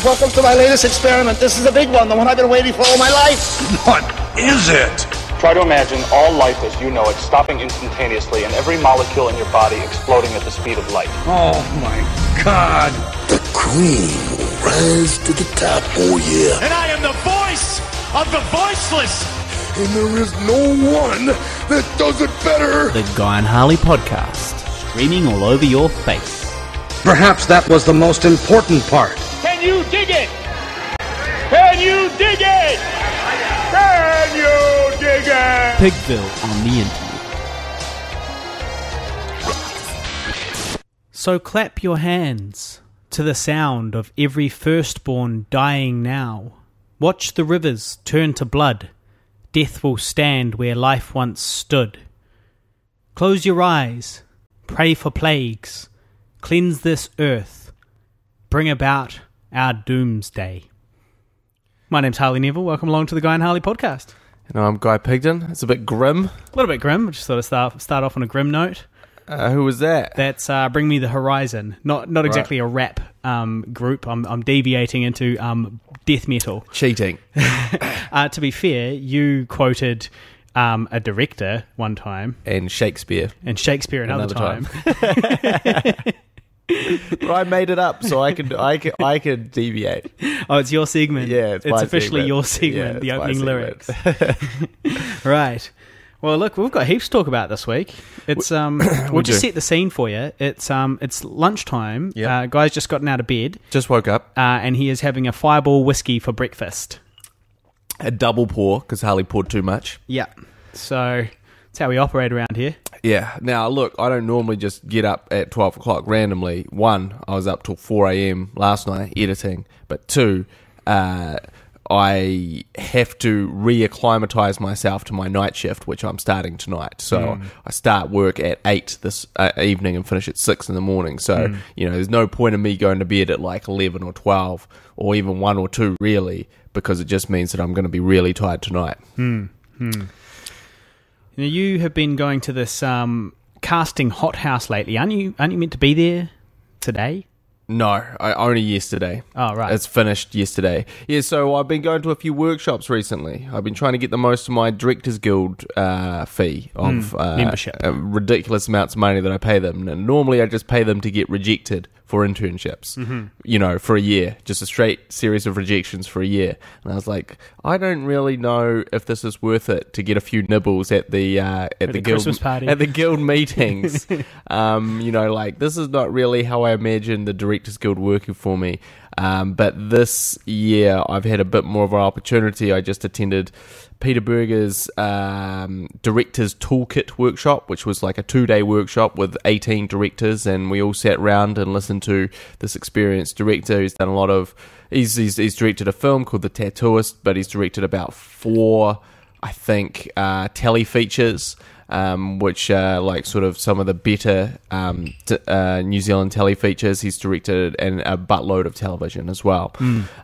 Welcome to my latest experiment. This is a big one, the one I've been waiting for all my life. What is it? Try to imagine all life as you know it stopping instantaneously and every molecule in your body exploding at the speed of light. Oh my God. The cream will rise to the top, oh yeah. And I am the voice of the voiceless. And there is no one that does it better. The Guy and Harley podcast, streaming all over your face. Perhaps that was the most important part. Can you dig it? Can you dig it? Can you dig it? Pigville on the internet. So clap your hands to the sound of every firstborn dying now. Watch the rivers turn to blood. Death will stand where life once stood. Close your eyes. Pray for plagues. Cleanse this earth. Bring about our doomsday. My name's Harley Neville. Welcome along to the Guy and Harley podcast. And I'm Guy Pigden. It's a bit grim. A little bit grim. I just thought I'd start off on a grim note. Who was that? That's Bring Me the Horizon. Not exactly a rap group. I'm deviating into death metal. Cheating. To be fair, you quoted a director one time. And Shakespeare. Another time. But I made it up, so I could deviate. Oh, it's your segment. Yeah, it's officially segment. your segment. Yeah, the my opening segment. lyrics. Right. Well, look, we've got heaps to talk about this week. It's we'll just set the scene for you. It's lunchtime. Yep. Guy's just gotten out of bed. Just woke up. And he is having a Fireball whiskey for breakfast. A double pour, because Harley poured too much. Yeah. So that's how we operate around here. Yeah. Now, look, I don't normally just get up at 12 o'clock randomly. One, I was up till 4 a.m. last night editing. But two, I have to reacclimatise myself to my night shift, which I'm starting tonight. So I start work at 8 this evening and finish at 6 in the morning. So, there's no point in me going to bed at like 11 or 12 or even 1 or 2 really, because it just means that I'm going to be really tired tonight. Now, you have been going to this casting hothouse lately. Aren't you meant to be there today? No, only yesterday. Oh, right. It's finished yesterday. Yeah, so I've been going to a few workshops recently. I've been trying to get the most of my Directors Guild fee of membership. Ridiculous amounts of money that I pay them. And normally I just pay them to get rejected for internships, for a year. Just a straight series of rejections for a year. And I was like, I don't really know if this is worth it to get a few nibbles at the guild Christmas party, at the guild meetings. This is not really how I imagined the Directors Guild working for me. But this year I've had a bit more of an opportunity. I just attended Peter Berger's Directors Toolkit workshop, which was like a 2-day workshop with 18 directors, and we all sat around and listened to this experienced director who's done a lot of... He's directed a film called The Tattooist, but he's directed about 4, I think, telefeatures, which are like sort of some of the better New Zealand telefeatures. He's directed and a buttload of television as well.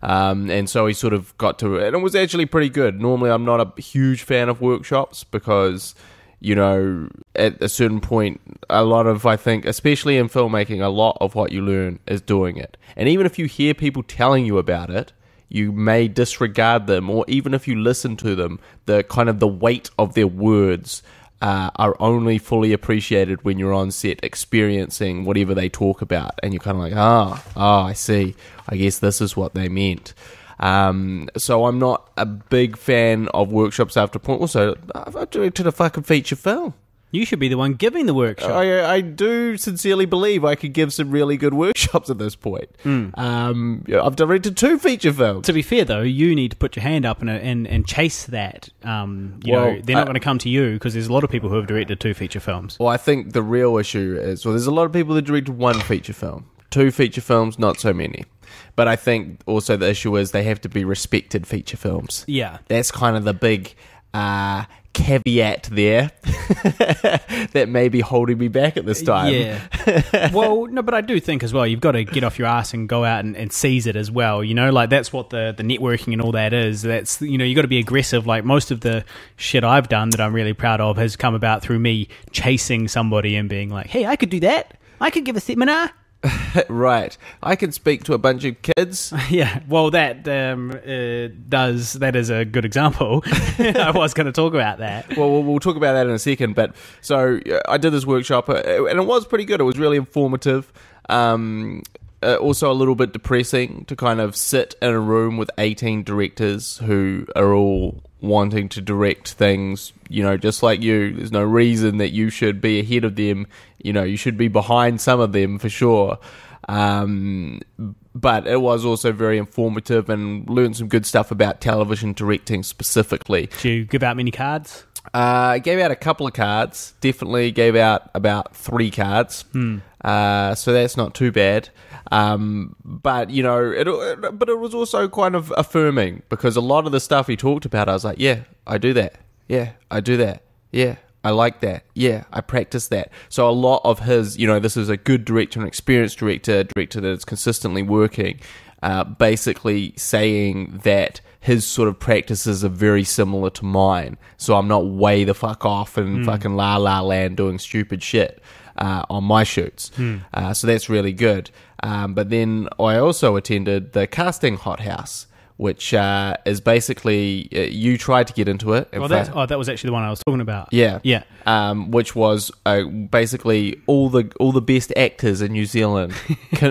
And so he sort of got to it, and it was actually pretty good. Normally I'm not a huge fan of workshops because, at a certain point, a lot of, I think, especially in filmmaking, a lot of what you learn is doing it. And even if you hear people telling you about it, you may disregard them, or even if you listen to them, the kind of the weight of their words are only fully appreciated when you're on set experiencing whatever they talk about, and you're kind of like, I see, I guess this is what they meant. So I'm not a big fan of workshops after point. Also, I've directed a fucking feature film. You should be the one giving the workshop. I do sincerely believe I could give some really good workshops at this point. I've directed 2 feature films. To be fair, though, you need to put your hand up and chase that. They're not going to come to you because there's a lot of people who have directed 2 feature films. Well, I think the real issue is, there's a lot of people that directed 1 feature film. 2 feature films, not so many. But I think also the issue is they have to be respected feature films. Yeah. That's kind of the big caveat there that may be holding me back at this time. Yeah. Well, no, but I do think as well, you've got to get off your ass and go out and seize it as well. That's what the networking and all that is. That's, you got to be aggressive. Like most of the shit I've done that I'm really proud of has come about through me chasing somebody and being like, hey, I could do that. I could give a seminar. Right. I can speak to a bunch of kids. Yeah, well, that is a good example. I was going to talk about that. Well, we'll talk about that in a second. But so I did this workshop, and it was pretty good. It was really informative. Also a little bit depressing to kind of sit in a room with 18 directors who are all wanting to direct things, just like you. There's no reason that you should be ahead of them. You should be behind some of them for sure. But it was also very informative and learned some good stuff about television directing specifically. Did you give out many cards? I gave out a couple of cards. Definitely gave out about 3 cards. So that's not too bad. But it was also kind of affirming, because a lot of the stuff he talked about, I was like, yeah, I do that. Yeah, I do that. Yeah, I like that. Yeah, I practice that. So a lot of his, this is a good director, an experienced director that is consistently working, basically saying that his sort of practices are very similar to mine. So I'm not way the fuck off and fucking la la land doing stupid shit on my shoots. So that's really good. But then I also attended the casting hothouse, which is basically you tried to get into it. That was actually the one I was talking about. Yeah, yeah. Which was basically all the best actors in New Zealand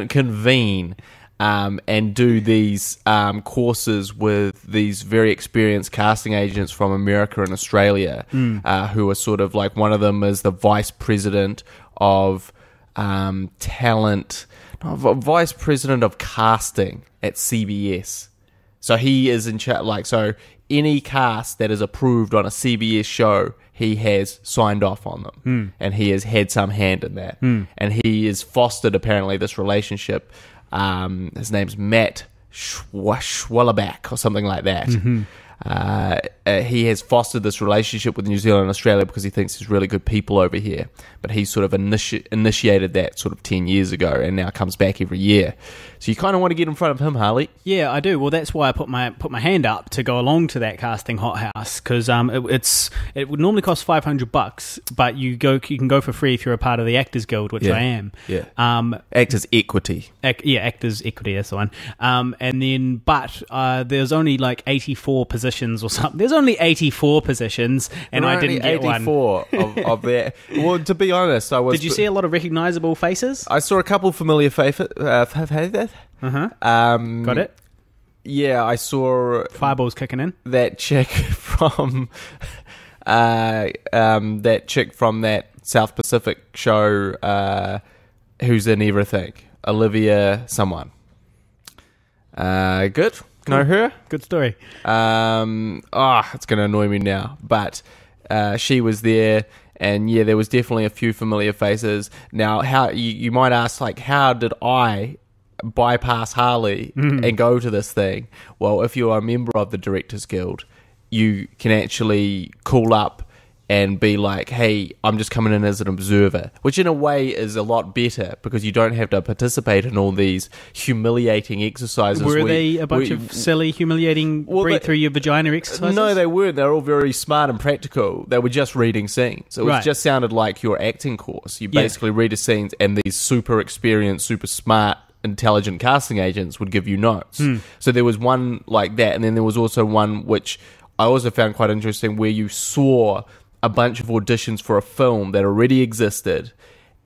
convene and do these courses with these very experienced casting agents from America and Australia, who are sort of like, one of them is the vice president of vice president of casting at CBS. So he is in charge. So any cast that is approved on a CBS show, he has signed off on them, and he has had some hand in that. And he has fostered apparently this relationship. His name's Matt Schwalleback or something like that. He has fostered this relationship with New Zealand and Australia because he thinks there's really good people over here. But he sort of initiated that sort of 10 years ago, and now comes back every year. So you kind of want to get in front of him, Harley. Yeah, I do. Well, that's why I put my hand up to go along to that casting hothouse, because it would normally cost $500, but you can go for free if you're a part of the Actors Guild, which I am. Yeah. Actors Equity. Actors Equity. That's the one. And then, but there's only like 84 positions or something. There's only 84 positions, and I didn't get 84 of that. Well, to be honest, I was. Did you see a lot of recognisable faces? I saw a couple familiar faces. Got it. Yeah, I saw Fireballs kicking in. That chick from that South Pacific show, who's in everything. Olivia someone. Good. Know her? Good story. It's going to annoy me now, but she was there, and yeah, there was definitely a few familiar faces. Now, how you might ask, like, how did I bypass Harley and go to this thing? Well, if you're a member of the Directors Guild, you can actually call up and be like, hey, I'm just coming in as an observer, which in a way is a lot better, because you don't have to participate in all these humiliating exercises. Were they a bunch of silly, humiliating, breathe through your vagina exercises? No, they weren't. They were all very smart and practical. They were just reading scenes. It just sounded like your acting course. You basically read the scenes, and these super experienced, super smart, intelligent casting agents would give you notes. So there was one like that, and then there was also one which I also found quite interesting, where you saw a bunch of auditions for a film that already existed,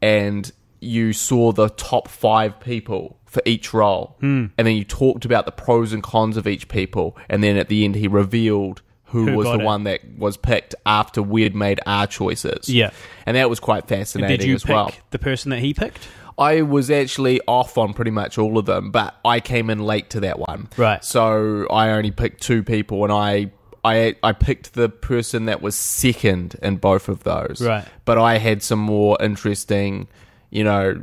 and you saw the top 5 people for each role, and then you talked about the pros and cons of each people, and then at the end he revealed who was the one that was picked after we'd made our choices. Yeah, and that was quite fascinating as well. Did you pick the person that he picked? I was actually off on pretty much all of them, but I came in late to that one. Right. So I only picked 2 people, and I picked the person that was second in both of those. Right. But I had some more interesting, I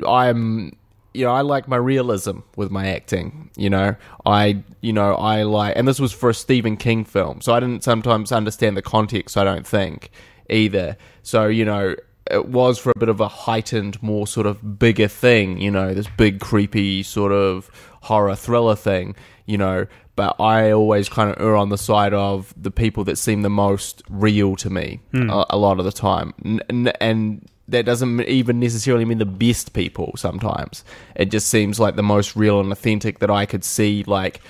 like my realism with my acting. I like, and this was for a Stephen King film, so I didn't sometimes understand the context, I don't think, either. So, it was for a bit of a heightened, more sort of bigger thing, this big, creepy sort of horror thriller thing, but I always kind of err on the side of the people that seem the most real to me a lot of the time. And that doesn't even necessarily mean the best people sometimes. It just seems like the most real and authentic that I could see, like,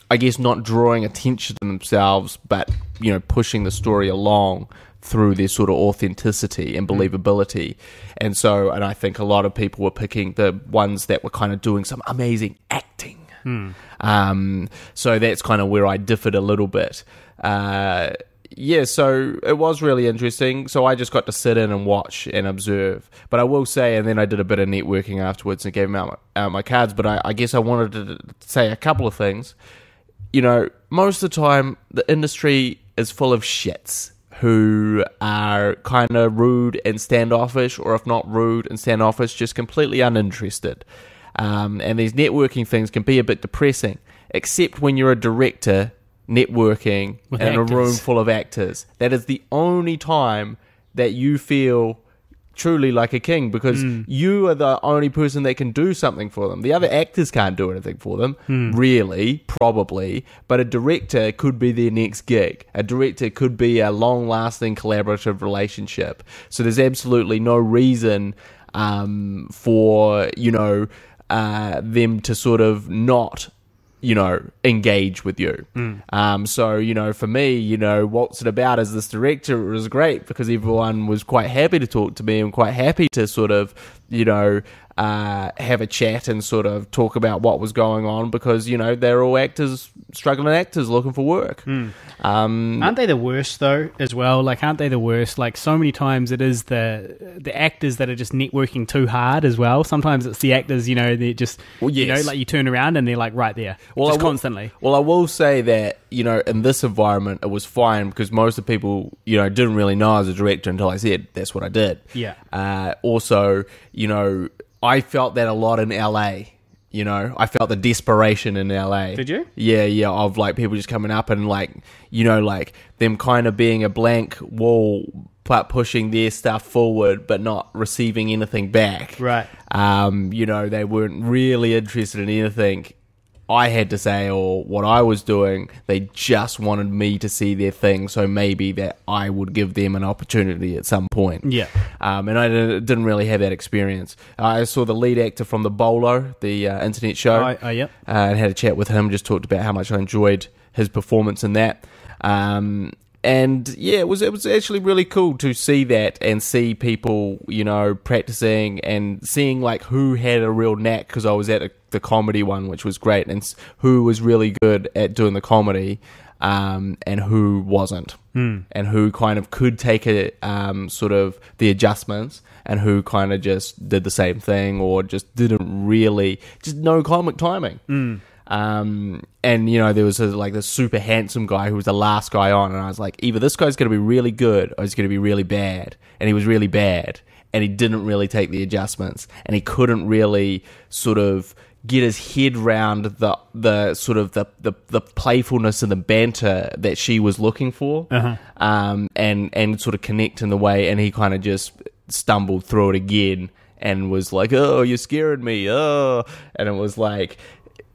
I guess not drawing attention to themselves, but, you know, pushing the story along through their sort of authenticity and believability. And I think a lot of people were picking the ones that were kind of doing some amazing acting. So that's kind of where I differed a little bit. So it was really interesting. So I just got to sit in and watch and observe. But I will say, and then I did a bit of networking afterwards and gave them out my cards. But I guess I wanted to say a couple of things. You know, most of the time, the industry is full of shits who are kind of rude and standoffish, or if not rude and standoffish, just completely uninterested. And these networking things can be a bit depressing, except when you're a director networking with in actors. a room full of actors. That is the only time that you feel truly like a king, because you are the only person that can do something for them. The other actors can't do anything for them, really, probably, but a director could be their next gig. A director could be a long-lasting collaborative relationship. So there's absolutely no reason for, you know, them to sort of not, you know, engage with you. So, you know, for me, you know, what's it about as this director, it was great because everyone was quite happy to talk to me and quite happy to sort of, you know, have a chat and sort of talk about what was going on, because, you know, they're all actors, struggling actors looking for work. Aren't they the worst though as well? Like, aren't they the worst? Like, so many times it is the actors that are just networking too hard as well. Sometimes it's the actors, you know, they're just, you know, like you turn around and they're like right there, constantly. Well, I will say that, you know, in this environment it was fine because most of the people, you know, didn't really know I was a director until I said that's what I did. Yeah. Also, you know, I felt that a lot in LA. You know, I felt the desperation in LA. Did you? Yeah, of like people just coming up and like, you know, like them kind of being a blank wall, but pushing their stuff forward, but not receiving anything back. Right. You know, they weren't really interested in anything I had to say or what I was doing. They just wanted me to see their thing, so maybe that I would give them an opportunity at some point. Yeah. And I didn't really have that experience. I saw the lead actor from The Bowler, the internet show. Yep. And had a chat with him, just talked about how much I enjoyed his performance in that. And yeah, it was actually really cool to see that and see people, you know, practicing and seeing like who had a real knack, because I was at the comedy one, which was great, and who was really good at doing the comedy, and who wasn't, and who kind of could take a sort of the adjustments, and who kind of just did the same thing or just didn't really, just no comic timing. And you know, there was like this super handsome guy who was the last guy on, and I was like, either this guy's going to be really good or he's going to be really bad. And he was really bad, and he didn't really take the adjustments, and he couldn't really sort of get his head round the sort of the playfulness and the banter that she was looking for, and sort of connect in the way, and he kind of just stumbled through it again and was like, oh, you're scaring me, oh, and it was like,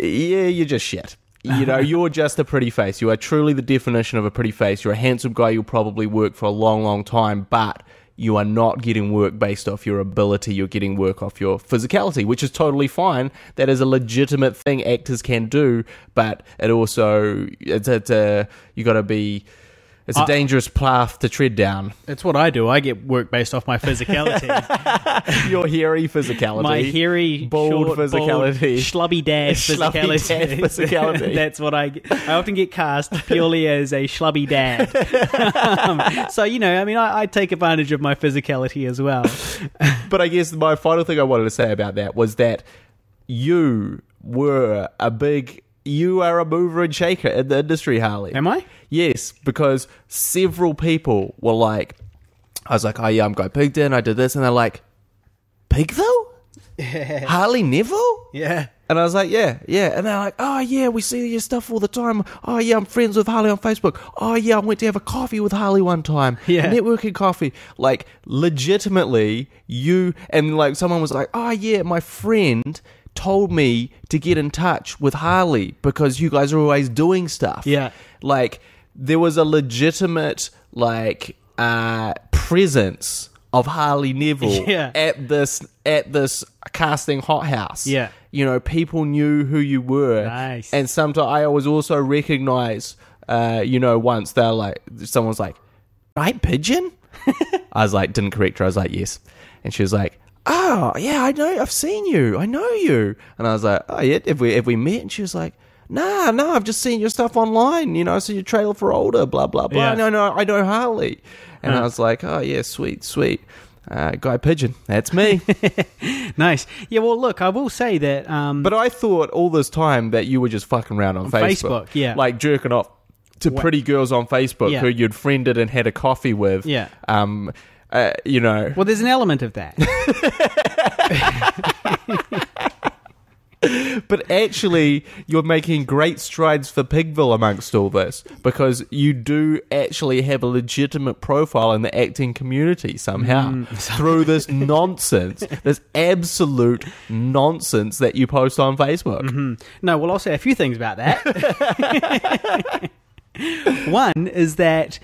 yeah, you're just shit. You know, you're just a pretty face. You are truly the definition of a pretty face. You're a handsome guy. You'll probably work for a long, long time, but you are not getting work based off your ability. You're getting work off your physicality, which is totally fine. That is a legitimate thing actors can do, but it also, you got to be... It's a dangerous path to tread down. It's what I do. I get work based off my physicality. Your hairy physicality. My hairy, bald short, physicality. Bald, schlubby dad physicality. Schlubby dad physicality. That's what I get. I often get cast purely as a schlubby dad. So, you know, I mean, I take advantage of my physicality as well. But I guess my final thing I wanted to say about that was that you were you are a mover and shaker in the industry, Harley. Am I? Yes, because several people were like, I was like, oh yeah, I'm going Pigden, I did this, and they're like, Pigville? Harley Neville? Yeah. And I was like, yeah. And they're like, oh yeah, we see your stuff all the time. Oh yeah, I'm friends with Harley on Facebook. Oh yeah, I went to have a coffee with Harley one time. Yeah. Networking coffee. Like, legitimately, and like someone was like, oh yeah, my friend told me to get in touch with Harley because you guys are always doing stuff. Yeah. Like, there was a legitimate, like, presence of Harley Neville Yeah. at this casting hothouse. Yeah. You know, people knew who you were. Nice. And sometimes I was also recognized, once they're like, someone's like, right, Pigeon? I was like, didn't correct her. I was like, yes. And she was like, oh, yeah, I know. I've seen you. I know you. And I was like, oh, yeah, have we met? And she was like, no, I've just seen your stuff online. You know, I see your trailer for Older, blah, blah, blah. Yeah. No, I know Harley. And I was like, oh, yeah, sweet. Guy Pigeon, that's me. Nice. Yeah, well, look, I will say that... But I thought all this time that you were just fucking around on Facebook. Yeah. Like jerking off to pretty girls on Facebook Yeah. who you'd friended and had a coffee with. Yeah. Well, there's an element of that. But actually, you're making great strides for Pigville amongst all this, because you do actually have a legitimate profile in the acting community somehow through this nonsense, this absolute nonsense that you post on Facebook. Mm-hmm. No, well, I'll say a few things about that. One is that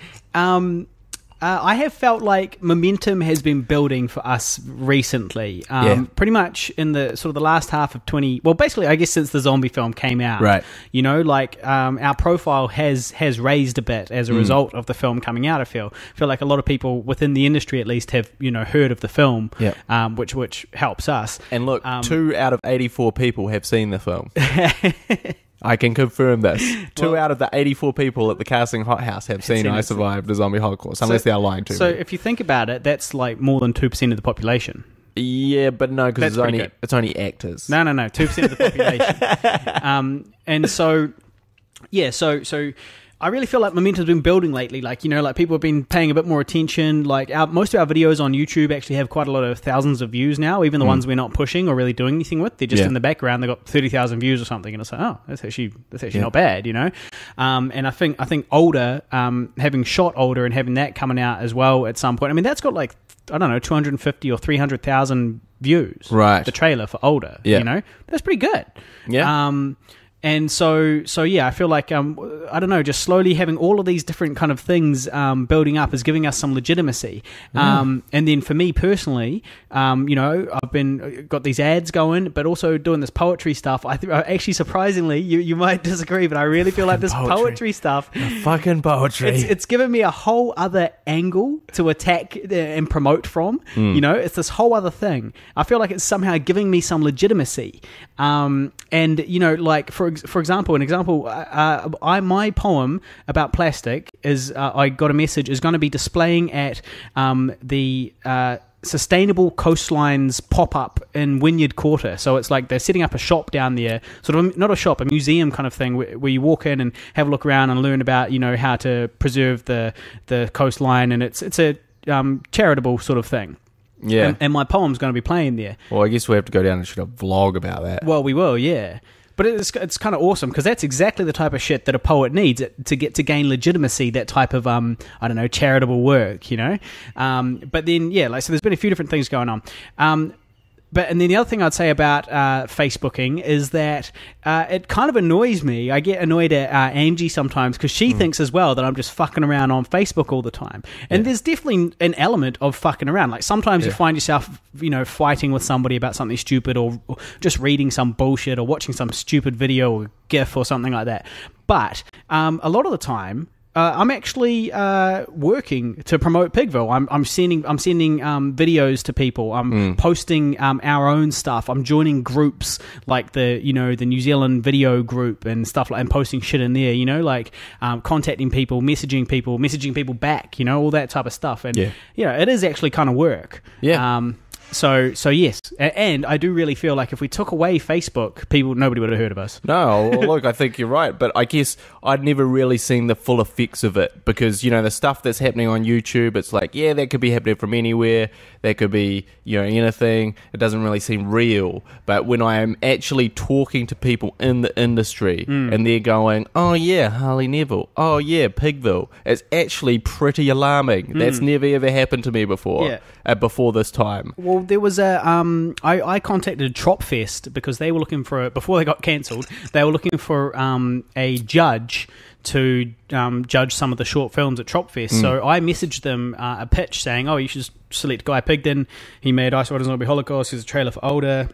I have felt like momentum has been building for us recently. Pretty much in the sort of the last half of basically, I guess since the zombie film came out. Right. You know, like our profile has raised a bit as a result of the film coming out. I feel like a lot of people within the industry at least have, heard of the film, which helps us. And look, 2 out of 84 people have seen the film. I can confirm this. 2 out of the 84 people at the casting hothouse have seen I Survived the Zombie Holocaust, unless they are lying to me. So if you think about it, that's like more than 2% of the population. Yeah, but no, because That's it's only actors. No, 2% of the population. And so, yeah, so I really feel like momentum's been building lately. Like, like people have been paying a bit more attention. Like most of our videos on YouTube actually have quite a lot of thousands of views now, even the ones we're not pushing or really doing anything with. They're just in the background. They've got 30,000 views or something. And it's like, oh, that's actually not bad, And I think Older, having shot Older and having that coming out as well at some point, I mean, that's got like, I don't know, 250 or 300,000 views. Right. The trailer for Older, That's pretty good. Yeah. And so yeah, I feel like, I don't know, just slowly having all of these different kind of things building up is giving us some legitimacy. And then for me personally, I've got these ads going, but also doing this poetry stuff. Actually, surprisingly, you might disagree, but I really feel like this poetry stuff... Fucking poetry. It's given me a whole other angle to attack and promote from. It's this whole other thing. I feel like it's somehow giving me some legitimacy. Like, for example, my poem about plastic is I got a message is going to be displaying at the Sustainable Coastlines pop-up in Wynyard Quarter. So it's like they're setting up a shop down there, sort of not a shop, a museum kind of thing where you walk in and have a look around and learn about how to preserve the coastline, and it's a charitable sort of thing. Yeah. And my poem's going to be playing there. Well, I guess we have to go down and shoot a vlog about that. Well, we will, yeah. But it's kind of awesome because that's exactly the type of shit that a poet needs to gain legitimacy. That type of charitable work, But then so there's been a few different things going on. And then the other thing I'd say about Facebooking is that it kind of annoys me. I get annoyed at Angie sometimes because she thinks as well that I'm just fucking around on Facebook all the time. And there's definitely an element of fucking around. Like sometimes you find yourself, fighting with somebody about something stupid or just reading some bullshit or watching some stupid video or GIF or something like that. But a lot of the time... I'm actually working to promote Pigville. I'm sending videos to people. I'm posting our own stuff. I'm joining groups like the New Zealand video group and stuff like, and posting shit in there. Contacting people, messaging people back. All that type of stuff. And it is actually kind of work. Yeah. So yes, and I do really feel like if we took away Facebook, nobody would have heard of us. No, well, look, I think you're right, but I guess I'd never really seen the full effects of it because, the stuff that's happening on YouTube, it's like, yeah, that could be happening from anywhere, that could be, anything, it doesn't really seem real, but when I am actually talking to people in the industry and they're going, oh yeah, Harley Neville, oh yeah, Pigville, it's actually pretty alarming. That's never ever happened to me before, before this time. Well, there was I contacted Tropfest because they were looking for before they got cancelled. They were looking for a judge to judge some of the short films at Tropfest. So I messaged them a pitch saying, "Oh, you should select Guy Pigden. He made Ice Riders Zombie Holocaust. He's a trailer for Older.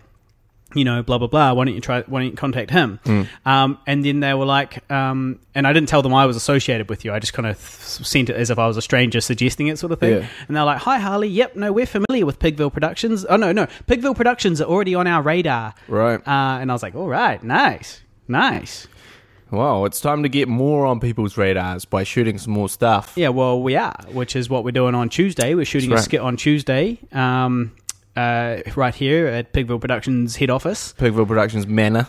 You know, blah blah blah. Why don't you contact him?" And then they were like, and I didn't tell them I was associated with you. I just kind of sent it as if I was a stranger suggesting it, sort of thing. Yeah. And they're like, "Hi Harley, yep, no, we're familiar with Pigville Productions. Oh no, Pigville Productions are already on our radar." Right. And I was like, "All right, nice." Wow, it's time to get more on people's radars by shooting some more stuff. Yeah, well, we are, which is what we're doing on Tuesday. We're shooting a skit on Tuesday. Right here at Pigville Productions head office. Pigville Productions Manor.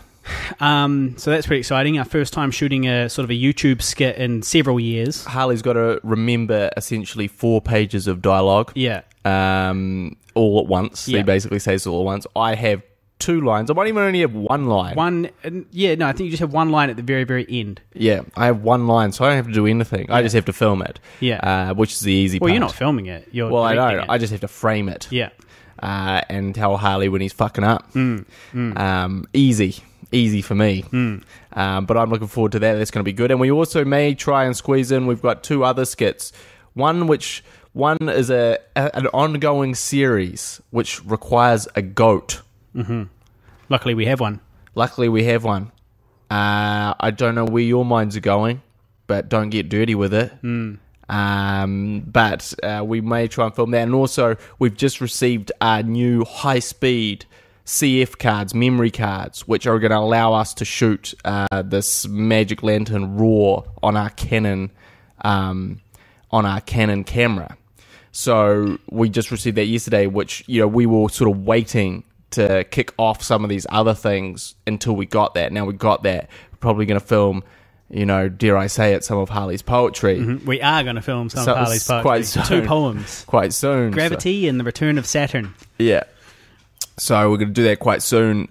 So that's pretty exciting. Our first time shooting a sort of a YouTube skit in several years. Harley's got to remember essentially 4 pages of dialogue. Yeah. All at once. Yeah. He basically says it all at once. I have 2 lines. I might even only have 1 line. I think you just have 1 line at the very, very end. Yeah, I have 1 line, so I don't have to do anything. Yeah. I just have to film it. Yeah. Which is the easy part. Well, you're not filming it. I know. I just have to frame it. Yeah. And tell Harley when he's fucking up. Easy for me. But I'm looking forward to that. That's going to be good. And we also may try and squeeze in, we've got 2 other skits. One is an ongoing series which requires a goat. Mm-hmm. Luckily we have one. I don't know where your minds are going, but don't get dirty with it. But we may try and film that. And also, we've just received our new high-speed CF cards, memory cards, which are going to allow us to shoot this Magic Lantern RAW on our Canon camera. So we just received that yesterday, which we were sort of waiting to kick off some of these other things until we got that. Now we got that. We're probably going to film, dare I say it, some of Harley's poetry. Mm-hmm. We are going to film some of Harley's poetry. Quite soon. 2 poems. Quite soon. Gravity and the Return of Saturn. Yeah. So we're going to do that quite soon.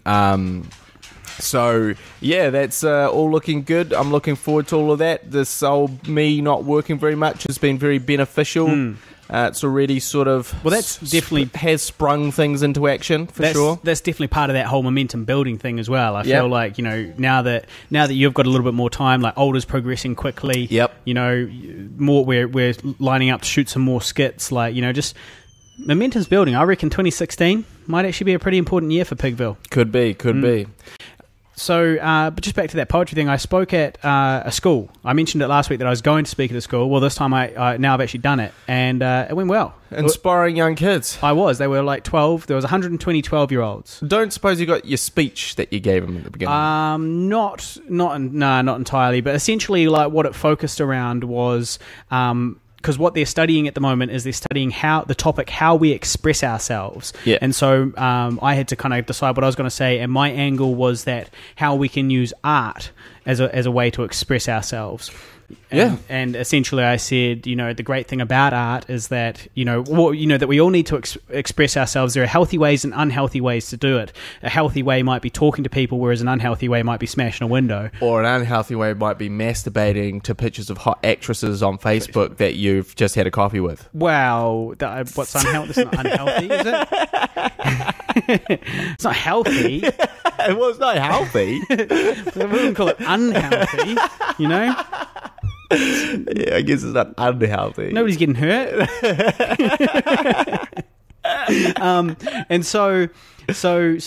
So, yeah, that's all looking good. I'm looking forward to all of that. This old me not working very much has been very beneficial. It's already sort of... Well, that's definitely... has sprung things into action, sure. That's definitely part of that whole momentum building thing as well. I feel like, now that you've got a little bit more time, like Older's progressing quickly. Yep. More we're lining up to shoot some more skits. Like, just... Momentum's building. I reckon 2016 might actually be a pretty important year for Pigville. Could be. So, but just back to that poetry thing, I spoke at a school. I mentioned it last week that I was going to speak at a school. Well, this time now I've actually done it, and it went well. Inspiring young kids. I was. They were like 12. There was 120 12-year-olds. Don't suppose you got your speech that you gave them at the beginning? Not entirely, but essentially like what it focused around was... because what they're studying at the moment is they're studying how we express ourselves. Yeah. And so I had to kind of decide what I was going to say, and my angle was that how we can use art as a way to express ourselves. And essentially I said, the great thing about art is that, that we all need to express ourselves. There are healthy ways and unhealthy ways to do it. A healthy way might be talking to people, whereas an unhealthy way might be smashing a window. Or an unhealthy way might be masturbating to pictures of hot actresses on Facebook that you've just had a coffee with. Well, what's unhealthy? It's not unhealthy, is it? It's not healthy. Well, it's not healthy. We wouldn't call it unhealthy, Yeah, I guess it's not unhealthy. Nobody's getting hurt. And so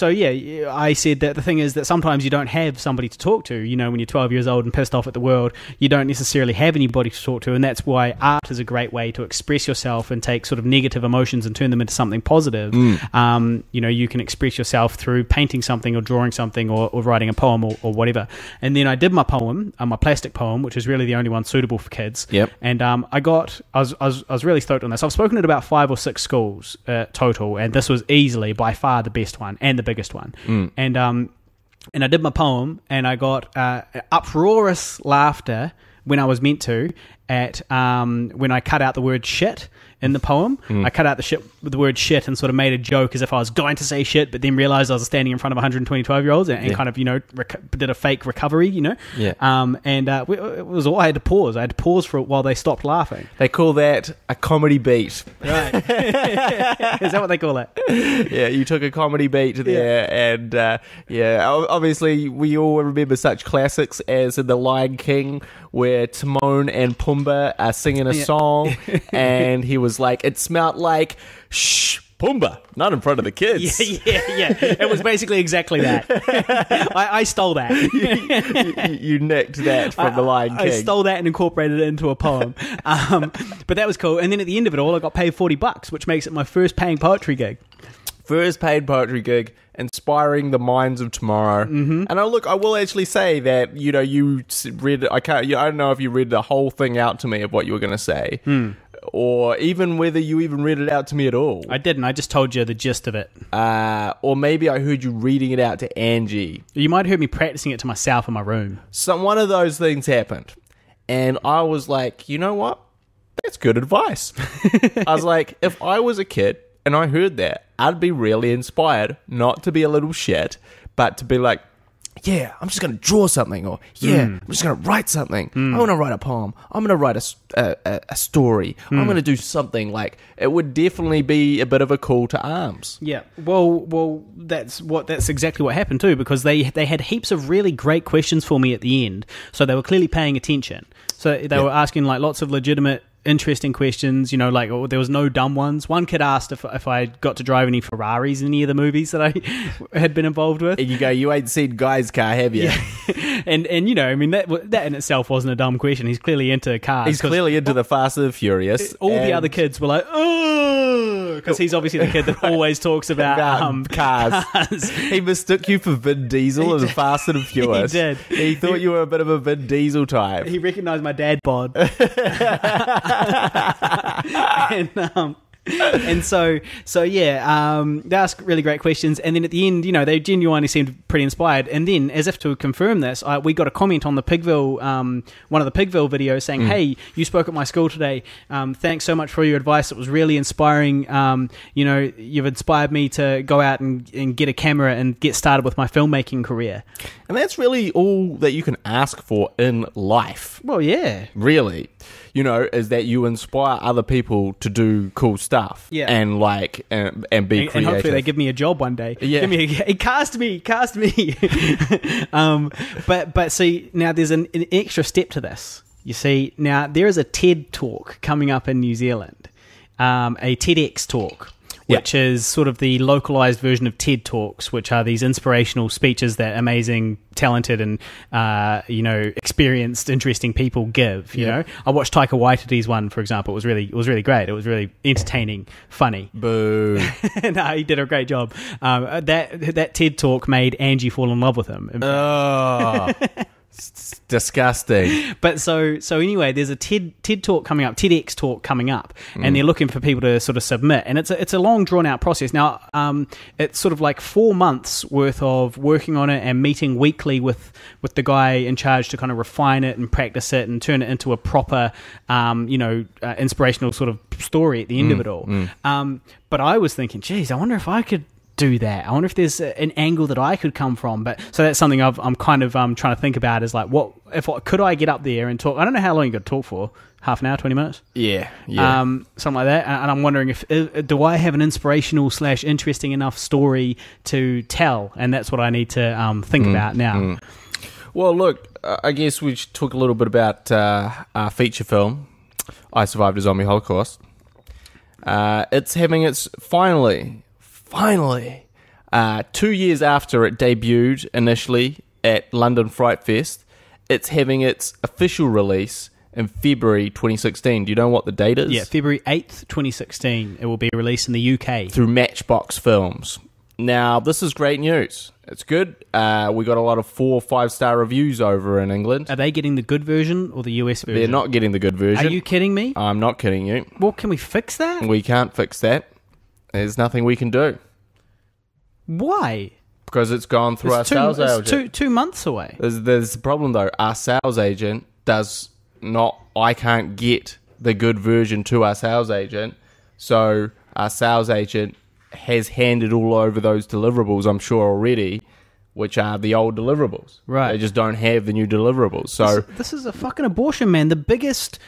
yeah, I said that the thing is that sometimes you don't have somebody to talk to. When you're 12 years old and pissed off at the world, you don't necessarily have anybody to talk to, and that's why art is a great way to express yourself and take sort of negative emotions and turn them into something positive. You can express yourself through painting something or drawing something or writing a poem or whatever. And then I did my poem, my plastic poem, which is really the only one suitable for kids. Yep. And I was really stoked on this. I've spoken at about 5 or 6 schools total, and this was easily by far the best one and the biggest one. And I did my poem, and I got uproarious laughter when I was meant to, at when I cut out the word shit in the poem. I cut out the word shit and sort of made a joke as if I was going to say shit, but then realized I was standing in front of 120 12-year-olds and kind of, did a fake recovery, Yeah. It was all I had to pause. I had to pause for it while they stopped laughing. They call that a comedy beat. Right. Is that what they call it? Yeah, you took a comedy beat there, and obviously we all remember such classics as in The Lion King, where Timon and Pumbaa are singing a song, and he was like, "It smelled like shh, Pumbaa, not in front of the kids." Yeah. It was basically exactly that. I stole that. You nicked that from The Lion King. I stole that and incorporated it into a poem. But that was cool. And then at the end of it all, I got paid $40, which makes it my first paying poetry gig. First paid poetry gig, inspiring the minds of tomorrow. Mm-hmm. And I will actually say that you read. I don't know if you read the whole thing out to me of what you were going to say, or even whether you even read it out to me at all. I didn't. I just told you the gist of it. Or maybe I heard you reading it out to Angie. You might have heard me practicing it to myself in my room. One of those things happened, and I was like, you know what? That's good advice. I was like, if I was a kid and I heard that, I'd be really inspired not to be a little shit, but to be like, yeah, I'm just going to draw something, or I'm just going to write something. I'm going to write a poem. I'm going to write a story. I'm going to do something. Like, it would definitely be a bit of a call to arms. Yeah. Well, that's exactly what happened too, because they had heaps of really great questions for me at the end. So they were clearly paying attention. So they were asking like lots of legitimate, interesting questions, there was no dumb ones. One kid asked if I got to drive any Ferraris in any of the movies that I had been involved with. And you go, you ain't seen Guy's car, have you? Yeah. and that in itself wasn't a dumb question. He's clearly into cars. He's clearly into the Fast and the Furious. The other kids were like, oh, because he's obviously the kid that always talks about cars. He mistook you for Vin Diesel in Fast and the Furious. He did. He thought you were a bit of a Vin Diesel type. He recognised my dad bod. And so they asked really great questions, and then at the end, they genuinely seemed pretty inspired. And then, as if to confirm this, we got a comment on the Pigville, one of the Pigville videos, saying, "Hey, you spoke at my school today. Thanks so much for your advice. It was really inspiring. You've inspired me to go out and get a camera and get started with my filmmaking career." And that's really all that you can ask for in life. Well, yeah, really. Is that you inspire other people to do cool stuff, and and be creative. And hopefully they give me a job one day. Yeah, cast me. But see, now there's an extra step to this. You see, now there is a TED talk coming up in New Zealand, a TEDx talk. Which is sort of the localized version of TED Talks, which are these inspirational speeches that amazing, talented, and experienced, interesting people give. You know, I watched Taika Waititi's one, for example. It was really great. It was really entertaining, funny. Boo! No, he did a great job. That TED Talk made Angie fall in love with him. Oh. It's disgusting. But so anyway, there's a TED talk coming up, TEDx talk coming up, and they're looking for people to sort of submit, and it's a long drawn out process. Now, it's sort of like 4 months worth of working on it and meeting weekly with the guy in charge to kind of refine it and practice it and turn it into a proper, inspirational sort of story at the end of it all. But I was thinking, geez, I wonder if I could do that. I wonder if there's an angle that I could come from. But so that's something I'm kind of trying to think about, is like, could I get up there and talk? I don't know how long you got to talk for. Half an hour, 20 minutes? Yeah. Something like that. And I'm wondering if do I have an inspirational / interesting enough story to tell? And that's what I need to think about now. Well, look, I guess we should talk a little bit about our feature film, I Survived a Zombie Holocaust. It's having its finally, 2 years after it debuted initially at London Fright Fest, it's having its official release in February 2016. Do you know what the date is? Yeah, February 8th, 2016. It will be released in the UK. Through Matchbox Films. Now, this is great news. It's good. We got a lot of 4 or 5-star reviews over in England. Are they getting the good version or the US version? They're not getting the good version. Are you kidding me? I'm not kidding you. Well, can we fix that? We can't fix that. There's nothing we can do. Why? Because it's gone through our sales agent. It's 2 months away. There's the problem, though. Our sales agent does I can't get the good version to our sales agent, so our sales agent has handed all over those deliverables, I'm sure already, which are the old deliverables. Right. They just don't have the new deliverables. So this is a fucking abortion, man. The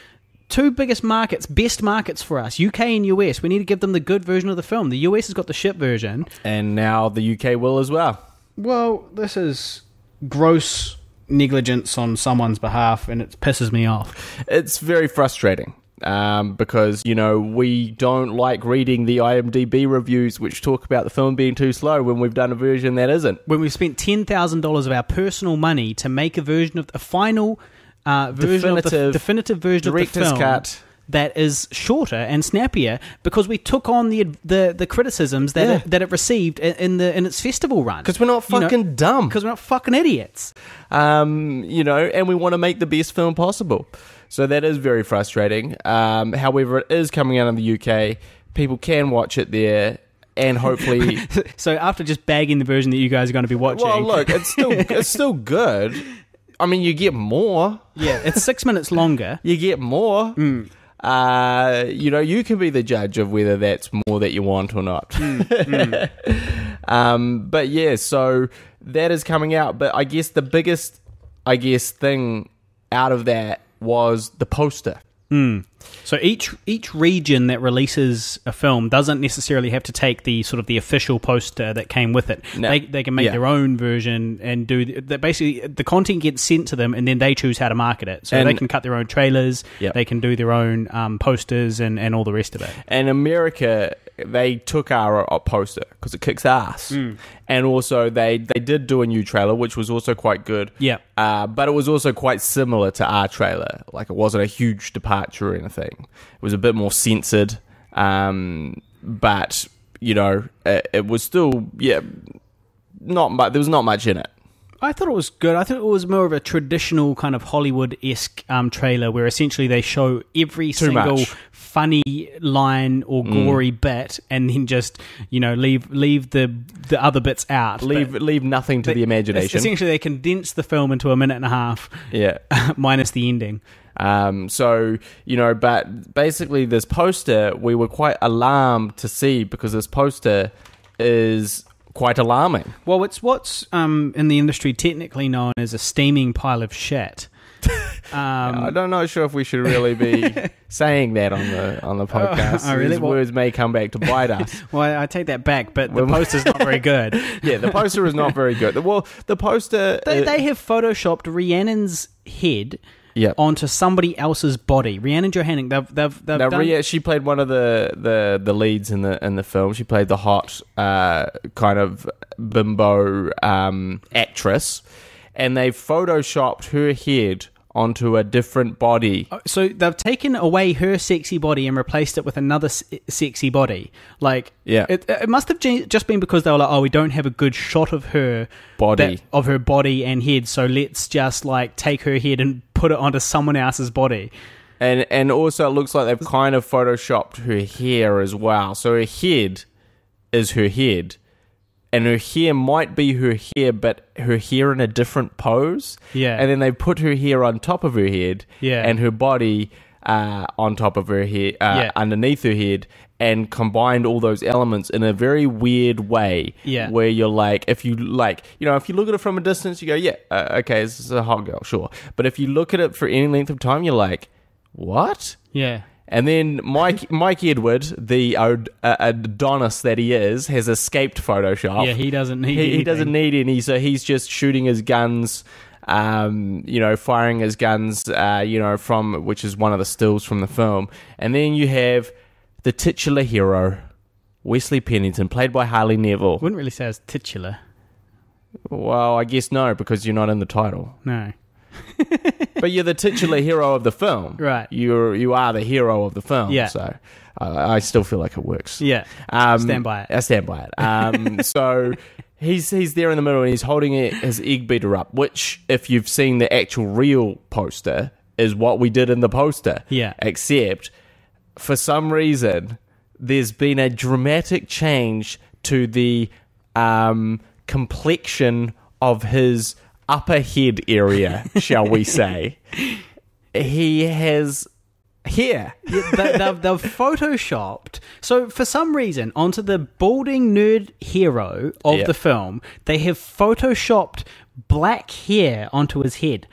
two biggest markets, best markets for us, UK and US. We need to give them the good version of the film. The US has got the shit version. and now the UK will as well. Well, this is gross negligence on someone's behalf, and it pisses me off. It's very frustrating. Because, we don't like reading the IMDb reviews which talk about the film being too slow when we've done a version that isn't. When we've spent $10,000 of our personal money to make a version of a final version of the definitive version of the director's film cut that is shorter and snappier, because we took on the criticisms that it received in its festival run. Because we're not fucking dumb. Because we're not fucking idiots. And we want to make the best film possible. So that is very frustrating. However, it is coming out in the UK. People can watch it there, and hopefully... So after just bagging the version that you guys are going to be watching... Well, look, it's still good. I mean, you get more. Yeah, it's 6 minutes longer. You get more. You can be the judge of whether that's more that you want or not. But yeah, so that is coming out. But I guess the biggest, thing out of that was the poster. So each region that releases a film doesn't necessarily have to take the sort of the official poster that came with it. No. They can make their own version and do that. Basically, the content gets sent to them, and then they choose how to market it. So they can cut their own trailers, they can do their own posters, and all the rest of it. And America, they took our poster because it kicks ass. And also they did do a new trailer, which was also quite good. Yeah. But it was also quite similar to our trailer. Like, it wasn't a huge departure or anything. It was a bit more censored. But, it was still, not much. There was not much in it. I thought it was good. I thought it was more of a traditional kind of Hollywood-esque trailer, where essentially they show every single funny line or gory bit, and then just leave the other bits out. Leave nothing to the imagination. Essentially, they condense the film into a minute and a half. Yeah, minus the ending. But basically, this poster we were quite alarmed to see, because this poster is quite alarming. Well, it's what's in the industry technically known as a steaming pile of shit. I don't know sure if we should really be saying that on the podcast. Really? These words may come back to bite us. Well, I take that back, but the poster's not very good. Yeah, the poster is not very good. Well, the poster... They have photoshopped Rhiannon's head onto somebody else's body. Rhiannon Johanning. They've done... She played one of the leads in the film. She played the hot kind of bimbo actress, and they photoshopped her head onto a different body. So they've taken away her sexy body and replaced it with another sexy body. Like, it must have just been because they were like, oh, we don't have a good shot of her body, and head, so let's just like take her head and put it onto someone else's body. And also it looks like they've kind of photoshopped her hair as well. So her head is her head, and her hair might be her hair, but her hair in a different pose. Yeah. And then they put her hair on top of her head, and her body on top of her head, underneath her head, and combined all those elements in a very weird way. Yeah. Where you're like, if you look at it from a distance, you go, okay, this is a hot girl, sure. But if you look at it for any length of time, you're like, what? Yeah. And then Mike Edward, the Adonis that he is, has escaped Photoshop. Yeah, he doesn't need he doesn't need any, so he's just shooting his guns, firing his guns, from, which is one of the stills from the film. And then you have the titular hero, Wesley Pennington, played by Harley Neville. Wouldn't really say it's titular. Well, I guess no, because you're not in the title. No. But you're the titular hero of the film, right? You are the hero of the film. Yeah. So I still feel like it works. Yeah. Stand by it. I stand by it. So he's there in the middle, and he's holding his egg beater up, which, if you've seen the actual real poster, is what we did in the poster. Yeah. Except for some reason, there's been a dramatic change to the complexion of his upper head area, shall we say. he has hair. They've photoshopped. So for some reason, onto the balding nerd hero of the film, they have photoshopped black hair onto his head.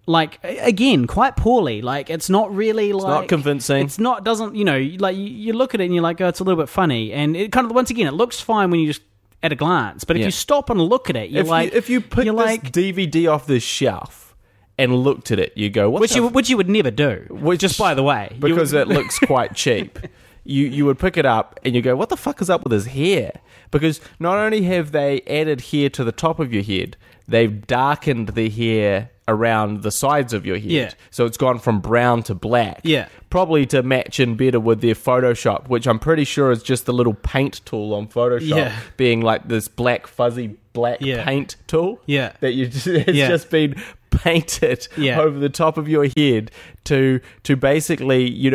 Like, again, quite poorly. Like, it's not really like... It's not convincing. It's not, doesn't, like, you look at it and you're like, oh, it's a little bit funny. And it kind of, once again, it looks fine when you just, at a glance. But if you stop and look at it, you're if you put this DVD off the shelf and looked at it, you go, what which you would never do, just by the way. Because it looks quite cheap. You would pick it up and you go, what the fuck is up with his hair? Because not only have they added hair to the top of your head, they've darkened the hair around the sides of your head. Yeah. So it's gone from brown to black. Yeah. Probably to match in better with their Photoshop, which I'm pretty sure is just the little paint tool on Photoshop, being like this black, fuzzy black paint tool. Yeah. That it's just been painted over the top of your head to basically,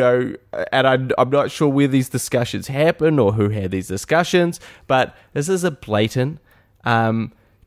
and I'm not sure where these discussions happen or who had these discussions, but this is a blatant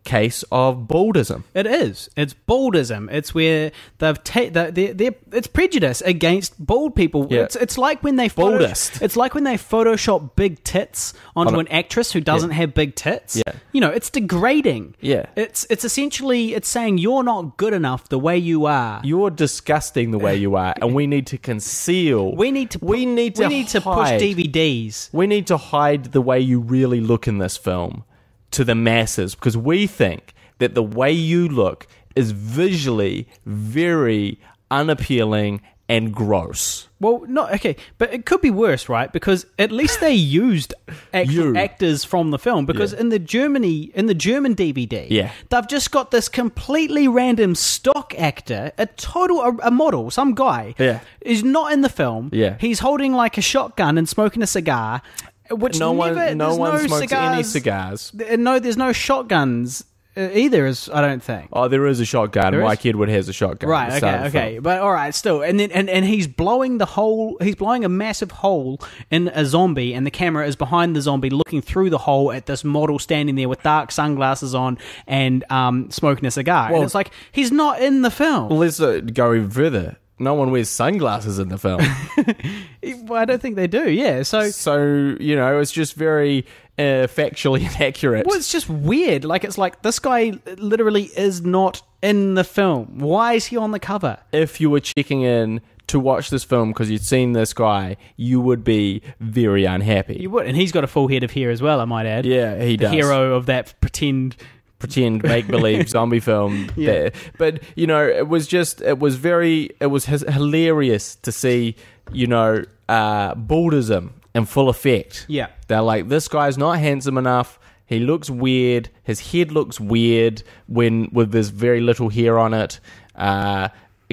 case of baldism. It is. It's baldism. It's where they've it's prejudice against bald people. Yeah. It's like when they Baldist. It's like when they Photoshop big tits onto an actress who doesn't have big tits. Yeah. It's degrading. Yeah. It's essentially it's saying you're not good enough the way you are. You're disgusting the way you are, and we need to conceal. We need to push DVDs. We need to hide the way you really look in this film to the masses, because we think that the way you look is visually very unappealing and gross. Well, no, okay, but it could be worse, right? Because at least they used actual actors from the film. Because in the German DVD, they've just got this completely random stock actor, a model, some guy, is not in the film. Yeah. He's holding like a shotgun and smoking a cigar. Which no one smokes cigars, any cigars. No, there's no shotguns either. I don't think. Oh, there is a shotgun. Mike Edward has a shotgun. Right. Okay. But all right, still, and then and he's blowing He's blowing a massive hole in a zombie, and the camera is behind the zombie, looking through the hole at this model standing there with dark sunglasses on and smoking a cigar. Well, and it's like he's not in the film. Well, let's go even further. No one wears sunglasses in the film. Well, I don't think they do, yeah. So it's just very factually inaccurate. Well, it's just weird. Like, it's like, this guy literally is not in the film. Why is he on the cover? If you were checking in to watch this film because you'd seen this guy, you would be very unhappy. You would, and he's got a full head of hair as well, I might add. Yeah, he does. The hero of that pretend make-believe zombie film there. But it was hilarious to see baldism in full effect. They're like, this guy's not handsome enough, he looks weird, his head looks weird with this very little hair on it,